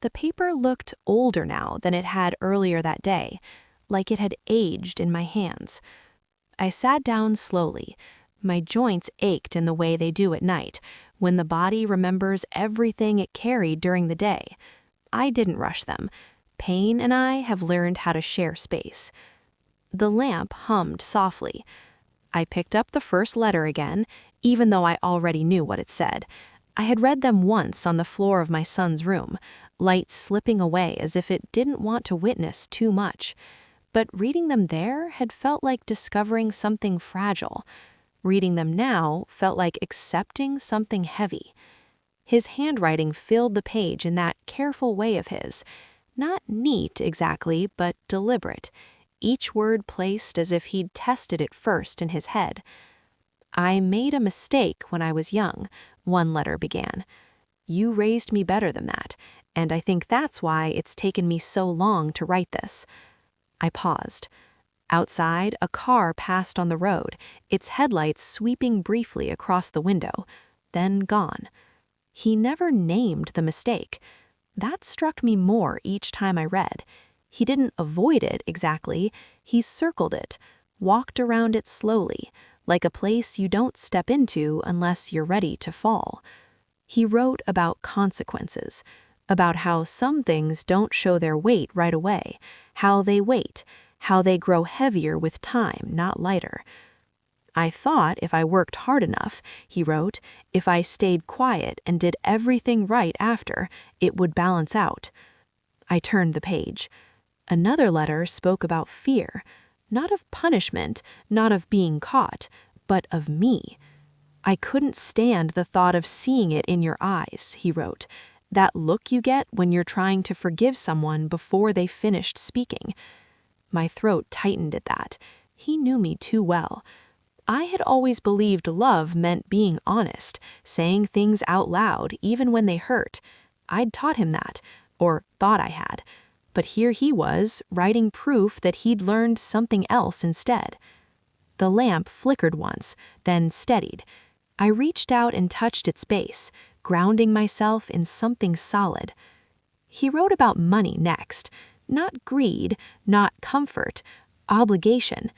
The paper looked older now than it had earlier that day, like it had aged in my hands. I sat down slowly. My joints ached in the way they do at night, when the body remembers everything it carried during the day. I didn't rush them. Pain and I have learned how to share space. The lamp hummed softly. I picked up the first letter again, even though I already knew what it said. I had read them once on the floor of my son's room, light slipping away as if it didn't want to witness too much. But reading them there had felt like discovering something fragile. Reading them now felt like accepting something heavy. His handwriting filled the page in that careful way of his. Not neat exactly, but deliberate. Each word placed as if he'd tested it first in his head. "I made a mistake when I was young," one letter began. "You raised me better than that, and I think that's why it's taken me so long to write this." I paused. Outside, a car passed on the road, its headlights sweeping briefly across the window, then gone. He never named the mistake. That struck me more each time I read. He didn't avoid it exactly, he circled it, walked around it slowly, like a place you don't step into unless you're ready to fall. He wrote about consequences, about how some things don't show their weight right away, how they wait, how they grow heavier with time, not lighter. "I thought if I worked hard enough," he wrote, "if I stayed quiet and did everything right after, it would balance out." I turned the page. Another letter spoke about fear, not of punishment, not of being caught, but of me. "I couldn't stand the thought of seeing it in your eyes," he wrote, "that look you get when you're trying to forgive someone before they finished speaking." My throat tightened at that. He knew me too well. I had always believed love meant being honest, saying things out loud even when they hurt. I'd taught him that, or thought I had. But here he was, writing proof that he'd learned something else instead. The lamp flickered once, then steadied. I reached out and touched its base, grounding myself in something solid. He wrote about money next. Not greed, not comfort, obligation.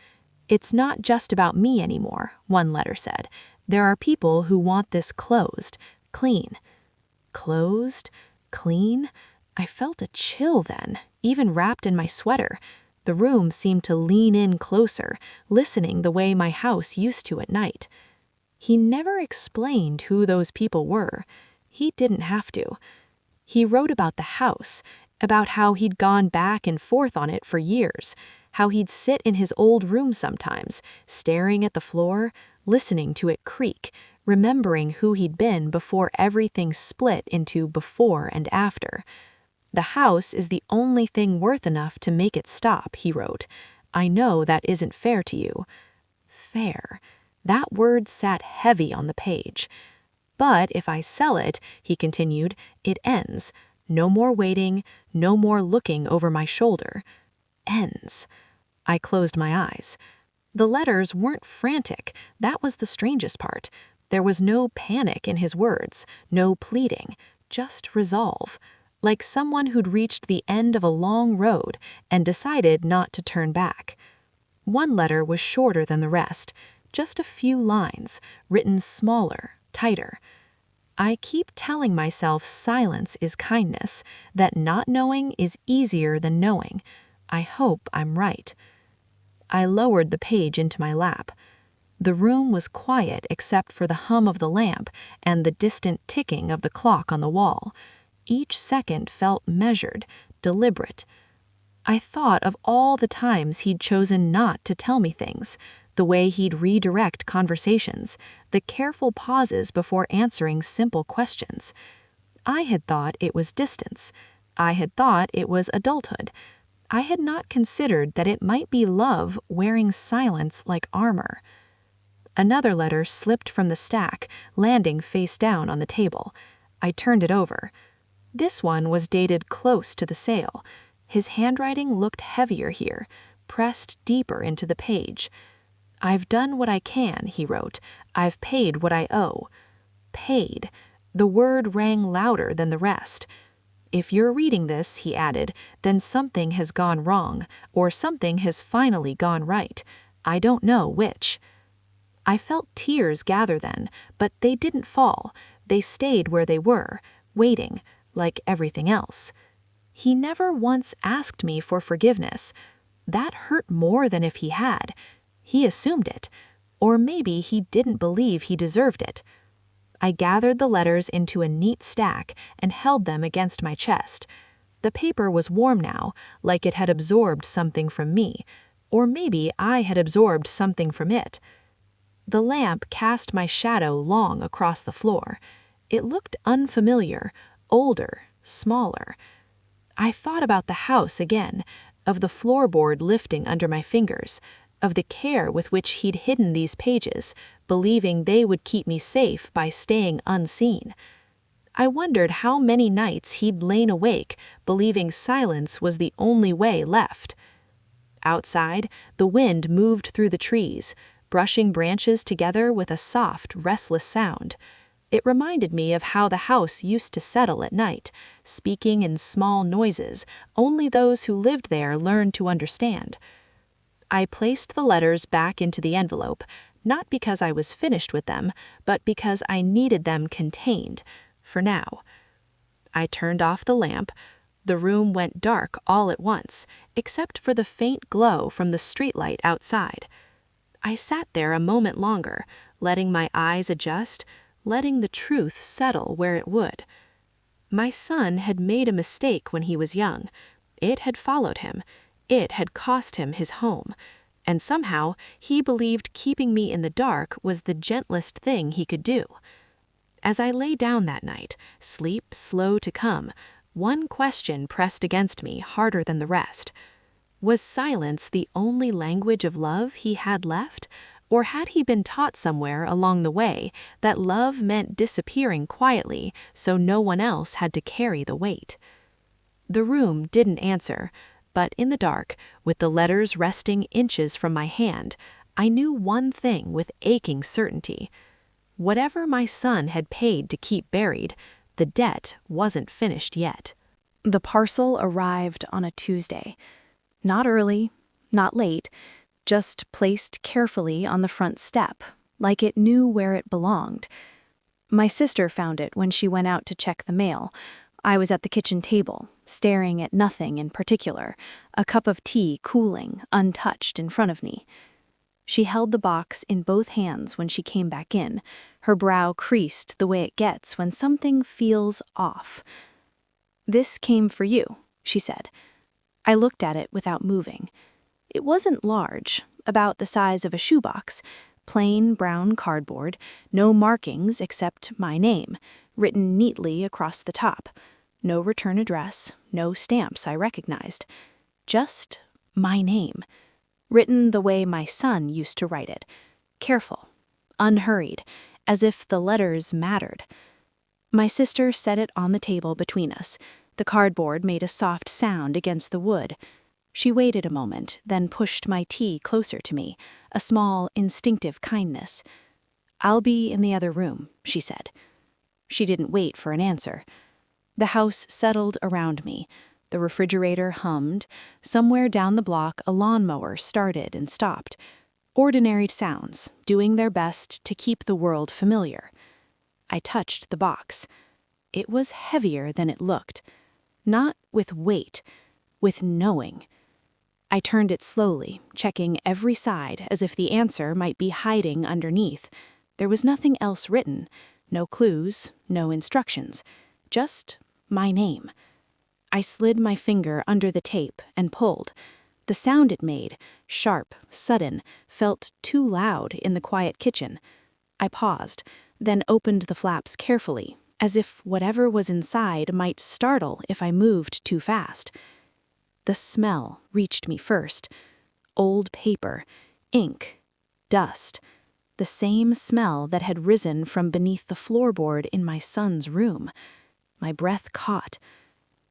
"It's not just about me anymore," one letter said. "There are people who want this closed, clean." Closed? Clean? I felt a chill then, even wrapped in my sweater. The room seemed to lean in closer, listening the way my house used to at night. He never explained who those people were. He didn't have to. He wrote about the house, about how he'd gone back and forth on it for years, how he'd sit in his old room sometimes, staring at the floor, listening to it creak, remembering who he'd been before everything split into before and after. "The house is the only thing worth enough to make it stop," he wrote. "I know that isn't fair to you." Fair. That word sat heavy on the page. "But if I sell it," he continued, "it ends. No more waiting, no more looking over my shoulder. Ends." I closed my eyes. The letters weren't frantic. That was the strangest part. There was no panic in his words, no pleading, just resolve. Like someone who'd reached the end of a long road and decided not to turn back. One letter was shorter than the rest, just a few lines, written smaller, tighter. "I keep telling myself silence is kindness, that not knowing is easier than knowing. I hope I'm right." I lowered the page into my lap. The room was quiet except for the hum of the lamp and the distant ticking of the clock on the wall. Each second felt measured, deliberate. I thought of all the times he'd chosen not to tell me things, the way he'd redirect conversations, the careful pauses before answering simple questions. I had thought it was distance. I had thought it was adulthood. I had not considered that it might be love wearing silence like armor. Another letter slipped from the stack, landing face down on the table. I turned it over. This one was dated close to the sale. His handwriting looked heavier here, pressed deeper into the page. "I've done what I can," he wrote. "I've paid what I owe." Paid. The word rang louder than the rest. "If you're reading this," he added, "then something has gone wrong, or something has finally gone right. I don't know which." I felt tears gather then, but they didn't fall. They stayed where they were, waiting, like everything else. He never once asked me for forgiveness. That hurt more than if he had. He assumed it. Or maybe he didn't believe he deserved it. I gathered the letters into a neat stack and held them against my chest. The paper was warm now, like it had absorbed something from me. Or maybe I had absorbed something from it. The lamp cast my shadow long across the floor. It looked unfamiliar, older, smaller. I thought about the house again, of the floorboard lifting under my fingers, of the care with which he'd hidden these pages, believing they would keep me safe by staying unseen. I wondered how many nights he'd lain awake, believing silence was the only way left. Outside, the wind moved through the trees, brushing branches together with a soft, restless sound. It reminded me of how the house used to settle at night, speaking in small noises only those who lived there learned to understand. I placed the letters back into the envelope, not because I was finished with them, but because I needed them contained, for now. I turned off the lamp. The room went dark all at once, except for the faint glow from the streetlight outside. I sat there a moment longer, letting my eyes adjust, letting the truth settle where it would. My son had made a mistake when he was young. It had followed him. It had cost him his home. And somehow he believed keeping me in the dark was the gentlest thing he could do. As I lay down that night, sleep slow to come, one question pressed against me harder than the rest. Was silence the only language of love he had left, or had he been taught somewhere along the way that love meant disappearing quietly so no one else had to carry the weight? The room didn't answer, but in the dark, with the letters resting inches from my hand, I knew one thing with aching certainty. Whatever my son had paid to keep buried, the debt wasn't finished yet. The parcel arrived on a Tuesday. Not early, not late, just placed carefully on the front step, like it knew where it belonged. My sister found it when she went out to check the mail. I was at the kitchen table, staring at nothing in particular, a cup of tea cooling, untouched in front of me. She held the box in both hands when she came back in, her brow creased the way it gets when something feels off. "This came for you," she said. I looked at it without moving. It wasn't large, about the size of a shoebox, plain brown cardboard, no markings except my name, written neatly across the top. No return address, no stamps I recognized. Just my name, written the way my son used to write it, careful, unhurried, as if the letters mattered. My sister set it on the table between us. The cardboard made a soft sound against the wood. She waited a moment, then pushed my tea closer to me, a small, instinctive kindness. "I'll be in the other room," she said. She didn't wait for an answer. The house settled around me. The refrigerator hummed. Somewhere down the block, a lawnmower started and stopped. Ordinary sounds, doing their best to keep the world familiar. I touched the box. It was heavier than it looked. Not with weight, with knowing. I turned it slowly, checking every side as if the answer might be hiding underneath. There was nothing else written, no clues, no instructions, just my name. I slid my finger under the tape and pulled. The sound it made, sharp, sudden, felt too loud in the quiet kitchen. I paused, then opened the flaps carefully, as if whatever was inside might startle if I moved too fast. The smell reached me first. Old paper, ink, dust. The same smell that had risen from beneath the floorboard in my son's room. My breath caught.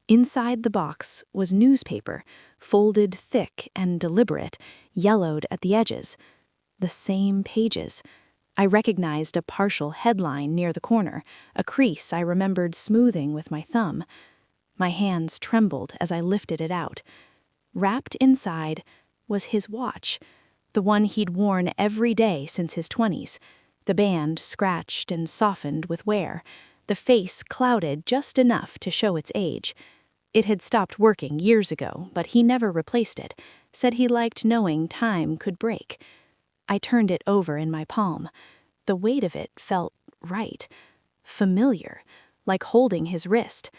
Inside the box was newspaper, folded thick and deliberate, yellowed at the edges. The same pages. I recognized a partial headline near the corner, a crease I remembered smoothing with my thumb. My hands trembled as I lifted it out. Wrapped inside was his watch, the one he'd worn every day since his 20s, the band scratched and softened with wear, the face clouded just enough to show its age. It had stopped working years ago, but he never replaced it, said he liked knowing time could break. I turned it over in my palm. The weight of it felt right, familiar, like holding his wrist.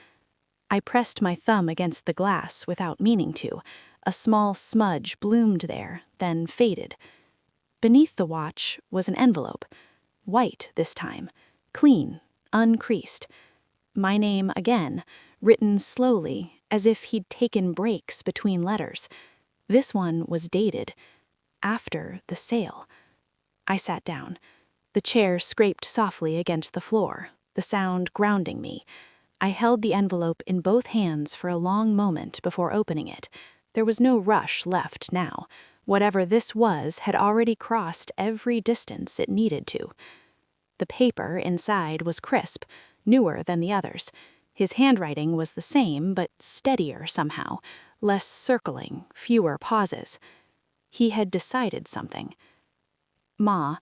I pressed my thumb against the glass without meaning to. A small smudge bloomed there, then faded. Beneath the watch was an envelope, white this time, clean, uncreased. My name again, written slowly, as if he'd taken breaks between letters. This one was dated, after the sale. I sat down. The chair scraped softly against the floor, the sound grounding me. I held the envelope in both hands for a long moment before opening it. There was no rush left now. Whatever this was had already crossed every distance it needed to. The paper inside was crisp, newer than the others. His handwriting was the same, but steadier somehow, less circling, fewer pauses. He had decided something. "Ma,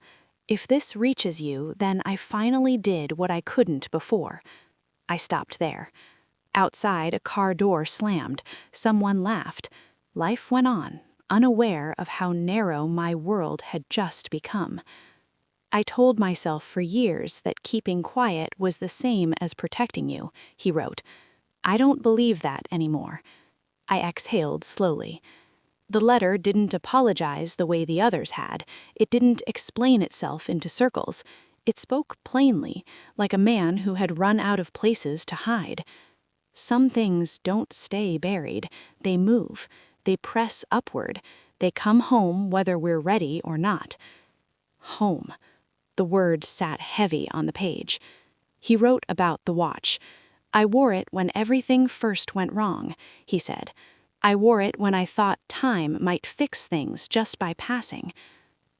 if this reaches you, then I finally did what I couldn't before." I stopped there. Outside, a car door slammed. Someone laughed. Life went on, unaware of how narrow my world had just become. "I told myself for years that keeping quiet was the same as protecting you," he wrote. "I don't believe that anymore." I exhaled slowly. The letter didn't apologize the way the others had. It didn't explain itself into circles. It spoke plainly, like a man who had run out of places to hide. Some things don't stay buried. They move. They press upward. They come home whether we're ready or not. Home. The word sat heavy on the page. He wrote about the watch. "I wore it when everything first went wrong," he said. "I wore it when I thought time might fix things just by passing."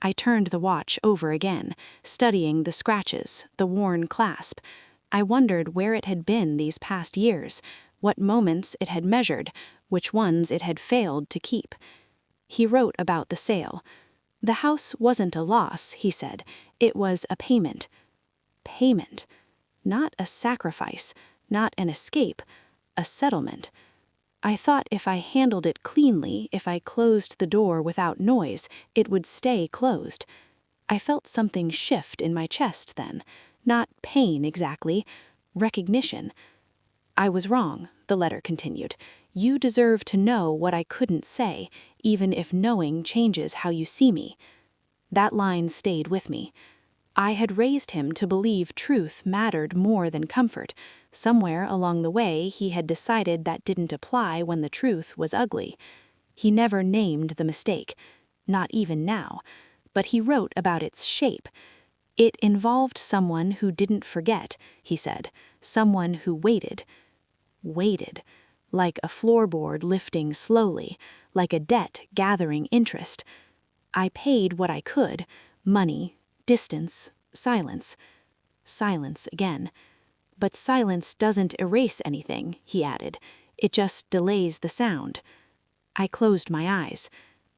I turned the watch over again, studying the scratches, the worn clasp. I wondered where it had been these past years, what moments it had measured, which ones it had failed to keep. He wrote about the sale. The house wasn't a loss, he said. It was a payment. Payment. Not a sacrifice, not an escape, a settlement. I thought if I handled it cleanly, if I closed the door without noise, it would stay closed. I felt something shift in my chest then. Not pain exactly, recognition. "I was wrong," the letter continued. "You deserve to know what I couldn't say, even if knowing changes how you see me." That line stayed with me. I had raised him to believe truth mattered more than comfort. Somewhere along the way, he had decided that didn't apply when the truth was ugly. He never named the mistake, not even now, but he wrote about its shape. It involved someone who didn't forget, he said, someone who waited. Waited, like a floorboard lifting slowly, like a debt gathering interest. I paid what I could, money, distance, silence. Silence again. "But silence doesn't erase anything," he added. "It just delays the sound." I closed my eyes.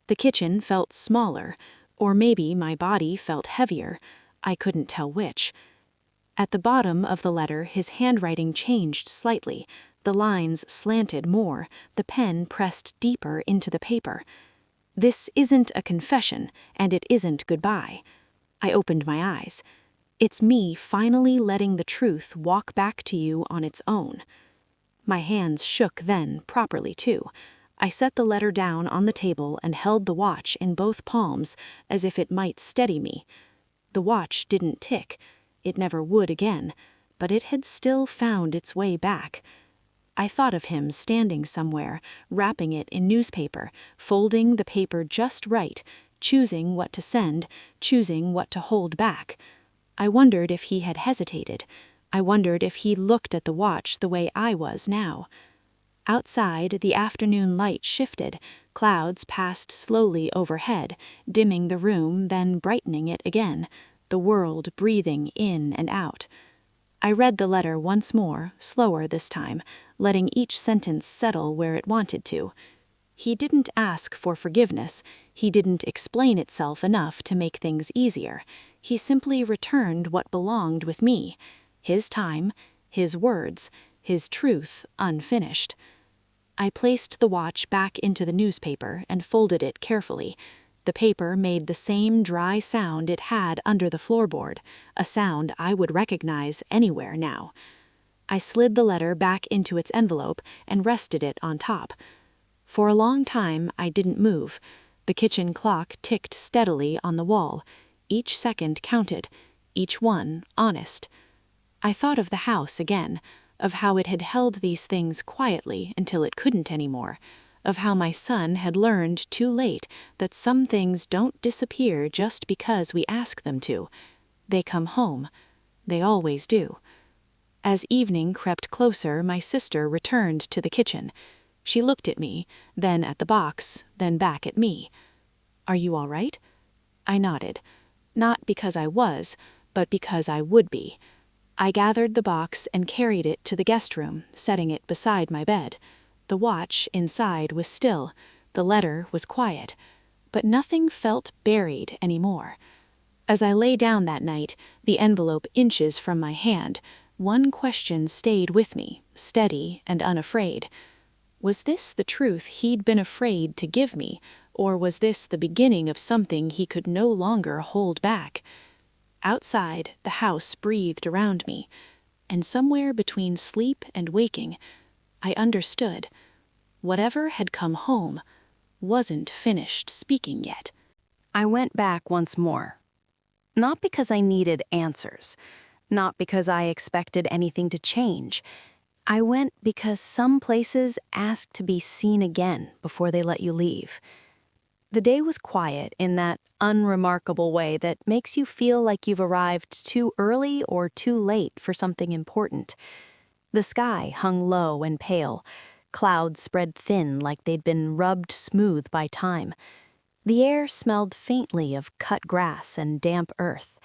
The kitchen felt smaller, or maybe my body felt heavier. I couldn't tell which. At the bottom of the letter, his handwriting changed slightly. The lines slanted more, the pen pressed deeper into the paper. "This isn't a confession, and it isn't goodbye." I opened my eyes. "It's me finally letting the truth walk back to you on its own." My hands shook then, properly too. I set the letter down on the table and held the watch in both palms as if it might steady me. The watch didn't tick. It never would again, but it had still found its way back. I thought of him standing somewhere, wrapping it in newspaper, folding the paper just right, choosing what to send, choosing what to hold back. I wondered if he had hesitated. I wondered if he looked at the watch the way I was now. Outside, the afternoon light shifted. Clouds passed slowly overhead, dimming the room, then brightening it again, the world breathing in and out. I read the letter once more, slower this time, letting each sentence settle where it wanted to. He didn't ask for forgiveness. He didn't explain itself enough to make things easier. He simply returned what belonged with me. His time, his words, his truth unfinished. I placed the watch back into the newspaper and folded it carefully. The paper made the same dry sound it had under the floorboard, a sound I would recognize anywhere now. I slid the letter back into its envelope and rested it on top. For a long time, I didn't move. The kitchen clock ticked steadily on the wall. Each second counted, each one honest. I thought of the house again, of how it had held these things quietly until it couldn't anymore, of how my son had learned too late that some things don't disappear just because we ask them to. They come home. They always do. As evening crept closer, my sister returned to the kitchen. She looked at me, then at the box, then back at me. "Are you all right?" I nodded. Not because I was, but because I would be. I gathered the box and carried it to the guest room, setting it beside my bed. The watch inside was still. The letter was quiet. But nothing felt buried anymore. As I lay down that night, the envelope inches from my hand, one question stayed with me, steady and unafraid. Was this the truth he'd been afraid to give me, or was this the beginning of something he could no longer hold back? Outside, the house breathed around me, and somewhere between sleep and waking, I understood. Whatever had come home wasn't finished speaking yet. I went back once more. Not because I needed answers, not because I expected anything to change. I went because some places ask to be seen again before they let you leave. The day was quiet in that unremarkable way that makes you feel like you've arrived too early or too late for something important. The sky hung low and pale. Clouds spread thin like they'd been rubbed smooth by time. The air smelled faintly of cut grass and damp earth.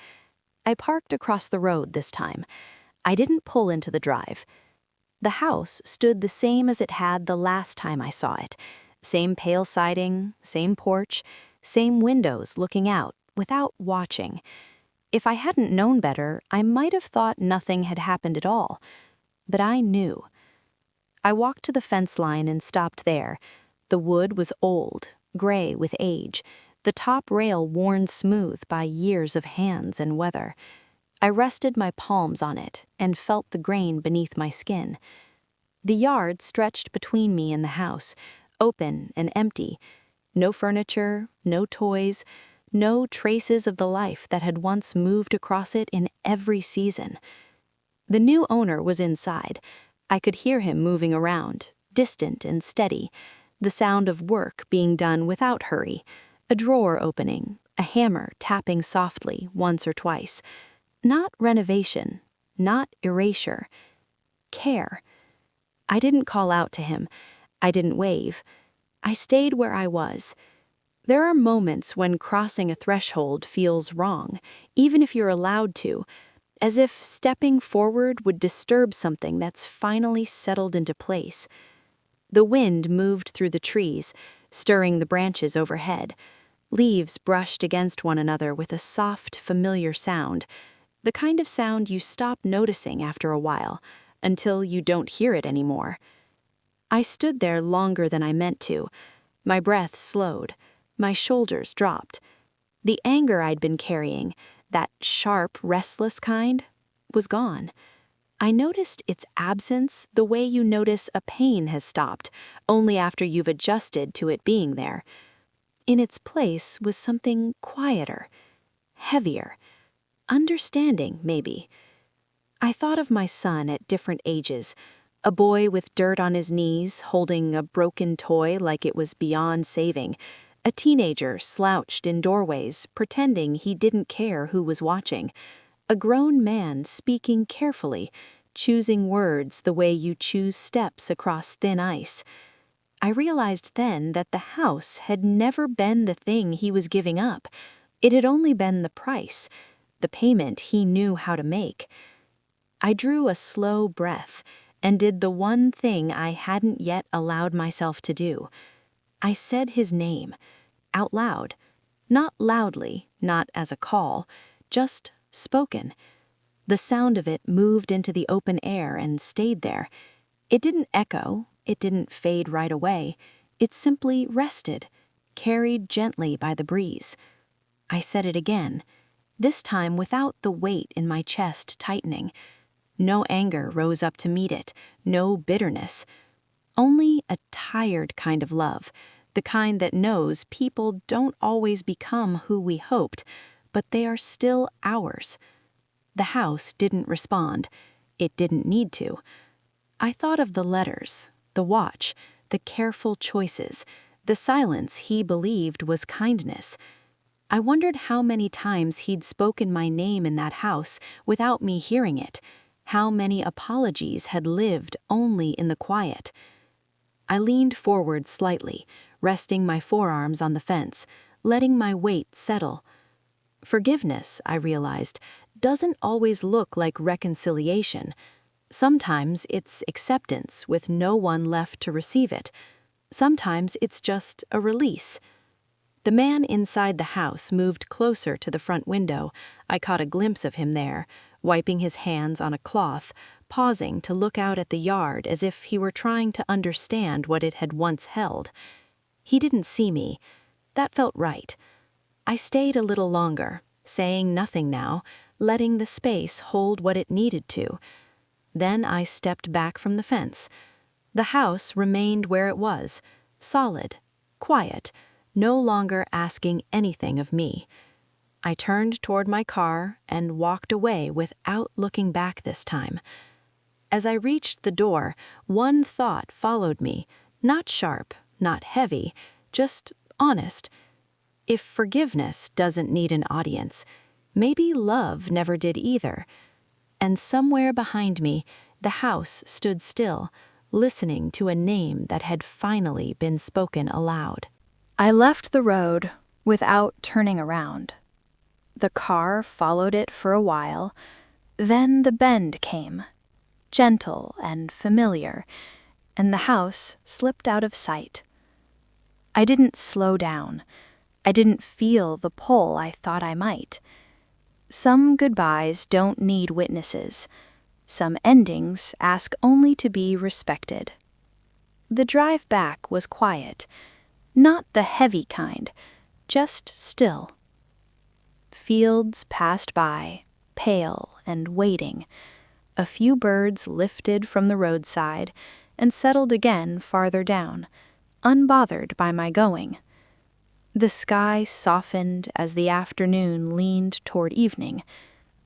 I parked across the road this time. I didn't pull into the drive. The house stood the same as it had the last time I saw it. Same pale siding, same porch, same windows looking out, without watching. If I hadn't known better, I might have thought nothing had happened at all. But I knew. I walked to the fence line and stopped there. The wood was old, gray with age, the top rail worn smooth by years of hands and weather. I rested my palms on it and felt the grain beneath my skin. The yard stretched between me and the house, open and empty. No furniture, no toys, no traces of the life that had once moved across it in every season. The new owner was inside. I could hear him moving around, distant and steady, the sound of work being done without hurry, a drawer opening, a hammer tapping softly once or twice. Not renovation, not erasure. Care. I didn't call out to him. I didn't wave. I stayed where I was. There are moments when crossing a threshold feels wrong, even if you're allowed to, as if stepping forward would disturb something that's finally settled into place. The wind moved through the trees, stirring the branches overhead. Leaves brushed against one another with a soft, familiar sound, the kind of sound you stop noticing after a while, until you don't hear it anymore. I stood there longer than I meant to. My breath slowed. My shoulders dropped. The anger I'd been carrying, that sharp, restless kind, was gone. I noticed its absence the way you notice a pain has stopped, only after you've adjusted to it being there. In its place was something quieter, heavier, understanding, maybe. I thought of my son at different ages, a boy with dirt on his knees, holding a broken toy like it was beyond saving, a teenager slouched in doorways, pretending he didn't care who was watching, a grown man speaking carefully, choosing words the way you choose steps across thin ice. I realized then that the house had never been the thing he was giving up. It had only been the price, the payment he knew how to make. I drew a slow breath and did the one thing I hadn't yet allowed myself to do. I said his name, out loud, not loudly, not as a call, just spoken. The sound of it moved into the open air and stayed there. It didn't echo, it didn't fade right away. It simply rested, carried gently by the breeze. I said it again, this time without the weight in my chest tightening. No anger rose up to meet it, no bitterness. Only a tired kind of love, the kind that knows people don't always become who we hoped, but they are still ours. The house didn't respond. It didn't need to. I thought of the letters, the watch, the careful choices, the silence he believed was kindness. I wondered how many times he'd spoken my name in that house without me hearing it, how many apologies had lived only in the quiet. I leaned forward slightly, resting my forearms on the fence, letting my weight settle. Forgiveness, I realized, doesn't always look like reconciliation. Sometimes it's acceptance with no one left to receive it. Sometimes it's just a release. The man inside the house moved closer to the front window. I caught a glimpse of him there, wiping his hands on a cloth, pausing to look out at the yard as if he were trying to understand what it had once held. He didn't see me. That felt right. I stayed a little longer, saying nothing now, letting the space hold what it needed to. Then I stepped back from the fence. The house remained where it was, solid, quiet, no longer asking anything of me. I turned toward my car and walked away without looking back this time. As I reached the door, one thought followed me, not sharp, not heavy, just honest. If forgiveness doesn't need an audience, maybe love never did either. And somewhere behind me, the house stood still, listening to a name that had finally been spoken aloud. I left the road without turning around. The car followed it for a while. Then the bend came, gentle and familiar, and the house slipped out of sight. I didn't slow down. I didn't feel the pull I thought I might. Some goodbyes don't need witnesses. Some endings ask only to be respected. The drive back was quiet, not the heavy kind, just still. Fields passed by, pale and waiting. A few birds lifted from the roadside and settled again farther down, unbothered by my going. The sky softened as the afternoon leaned toward evening,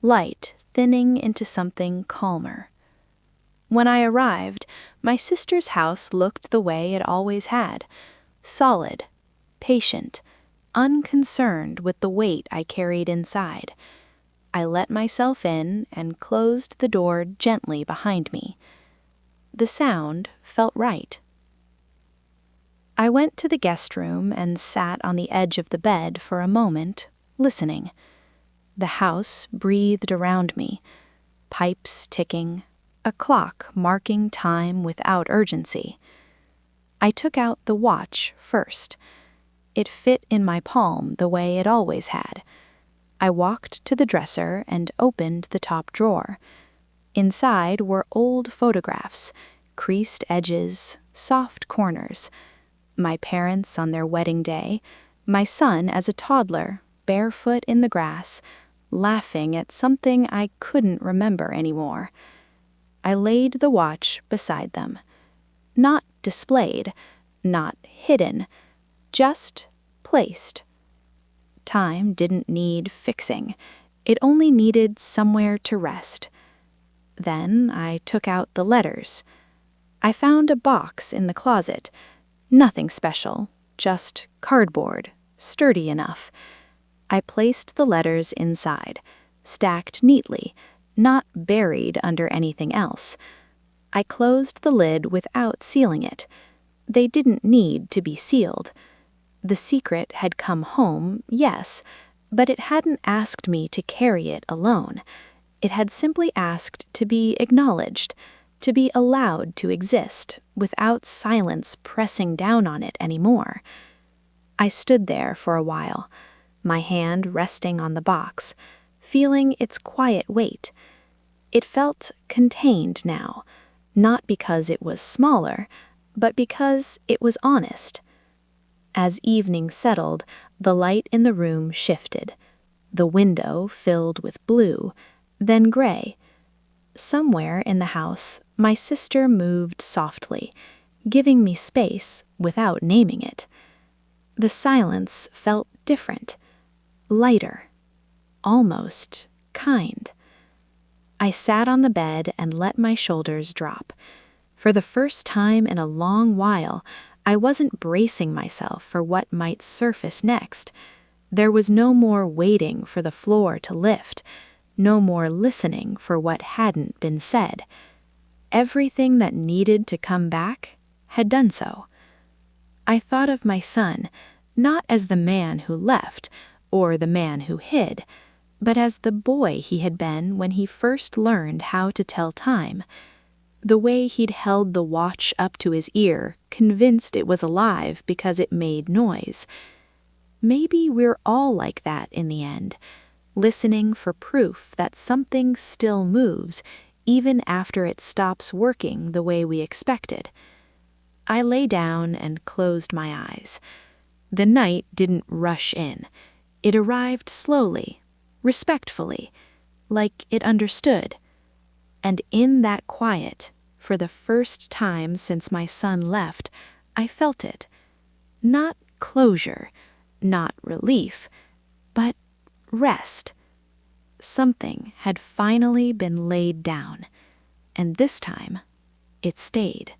light thinning into something calmer. When I arrived, my sister's house looked the way it always had, solid, patient, unconcerned with the weight I carried inside. I let myself in and closed the door gently behind me. The sound felt right. I went to the guest room and sat on the edge of the bed for a moment, listening. The house breathed around me, pipes ticking, a clock marking time without urgency. I took out the watch first. It fit in my palm the way it always had. I walked to the dresser and opened the top drawer. Inside were old photographs, creased edges, soft corners. My parents on their wedding day, my son as a toddler, barefoot in the grass, laughing at something I couldn't remember anymore. I laid the watch beside them. Not displayed, not hidden, just placed. Time didn't need fixing. It only needed somewhere to rest. Then I took out the letters. I found a box in the closet. Nothing special, just cardboard, sturdy enough. I placed the letters inside, stacked neatly, not buried under anything else. I closed the lid without sealing it. They didn't need to be sealed. The secret had come home, yes, but it hadn't asked me to carry it alone. It had simply asked to be acknowledged, to be allowed to exist, without silence pressing down on it anymore. I stood there for a while, my hand resting on the box, feeling its quiet weight. It felt contained now, not because it was smaller, but because it was honest. As evening settled, the light in the room shifted. The window filled with blue, then gray. Somewhere in the house, my sister moved softly, giving me space without naming it. The silence felt different, lighter, almost kind. I sat on the bed and let my shoulders drop. For the first time in a long while, I wasn't bracing myself for what might surface next. There was no more waiting for the floor to lift, no more listening for what hadn't been said. Everything that needed to come back had done so. I thought of my son, not as the man who left, or the man who hid, but as the boy he had been when he first learned how to tell time. The way he'd held the watch up to his ear, convinced it was alive because it made noise. Maybe we're all like that in the end, listening for proof that something still moves, even after it stops working the way we expected. I lay down and closed my eyes. The night didn't rush in. It arrived slowly, respectfully, like it understood. And in that quiet, for the first time since my son left, I felt it. Not closure, not relief, but rest. Something had finally been laid down, and this time, it stayed.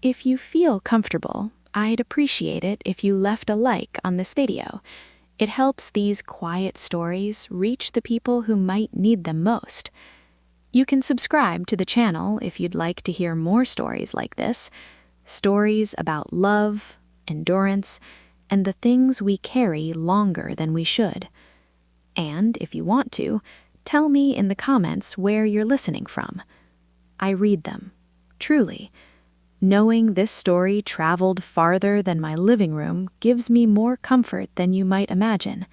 If you feel comfortable, I'd appreciate it if you left a like on this video. It helps these quiet stories reach the people who might need them most. You can subscribe to the channel if you'd like to hear more stories like this, stories about love, endurance, and the things we carry longer than we should. And if you want to, tell me in the comments where you're listening from. I read them, truly. Knowing this story traveled farther than my living room gives me more comfort than you might imagine.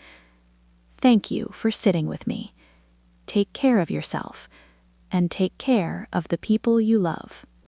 Thank you for sitting with me. Take care of yourself, and take care of the people you love.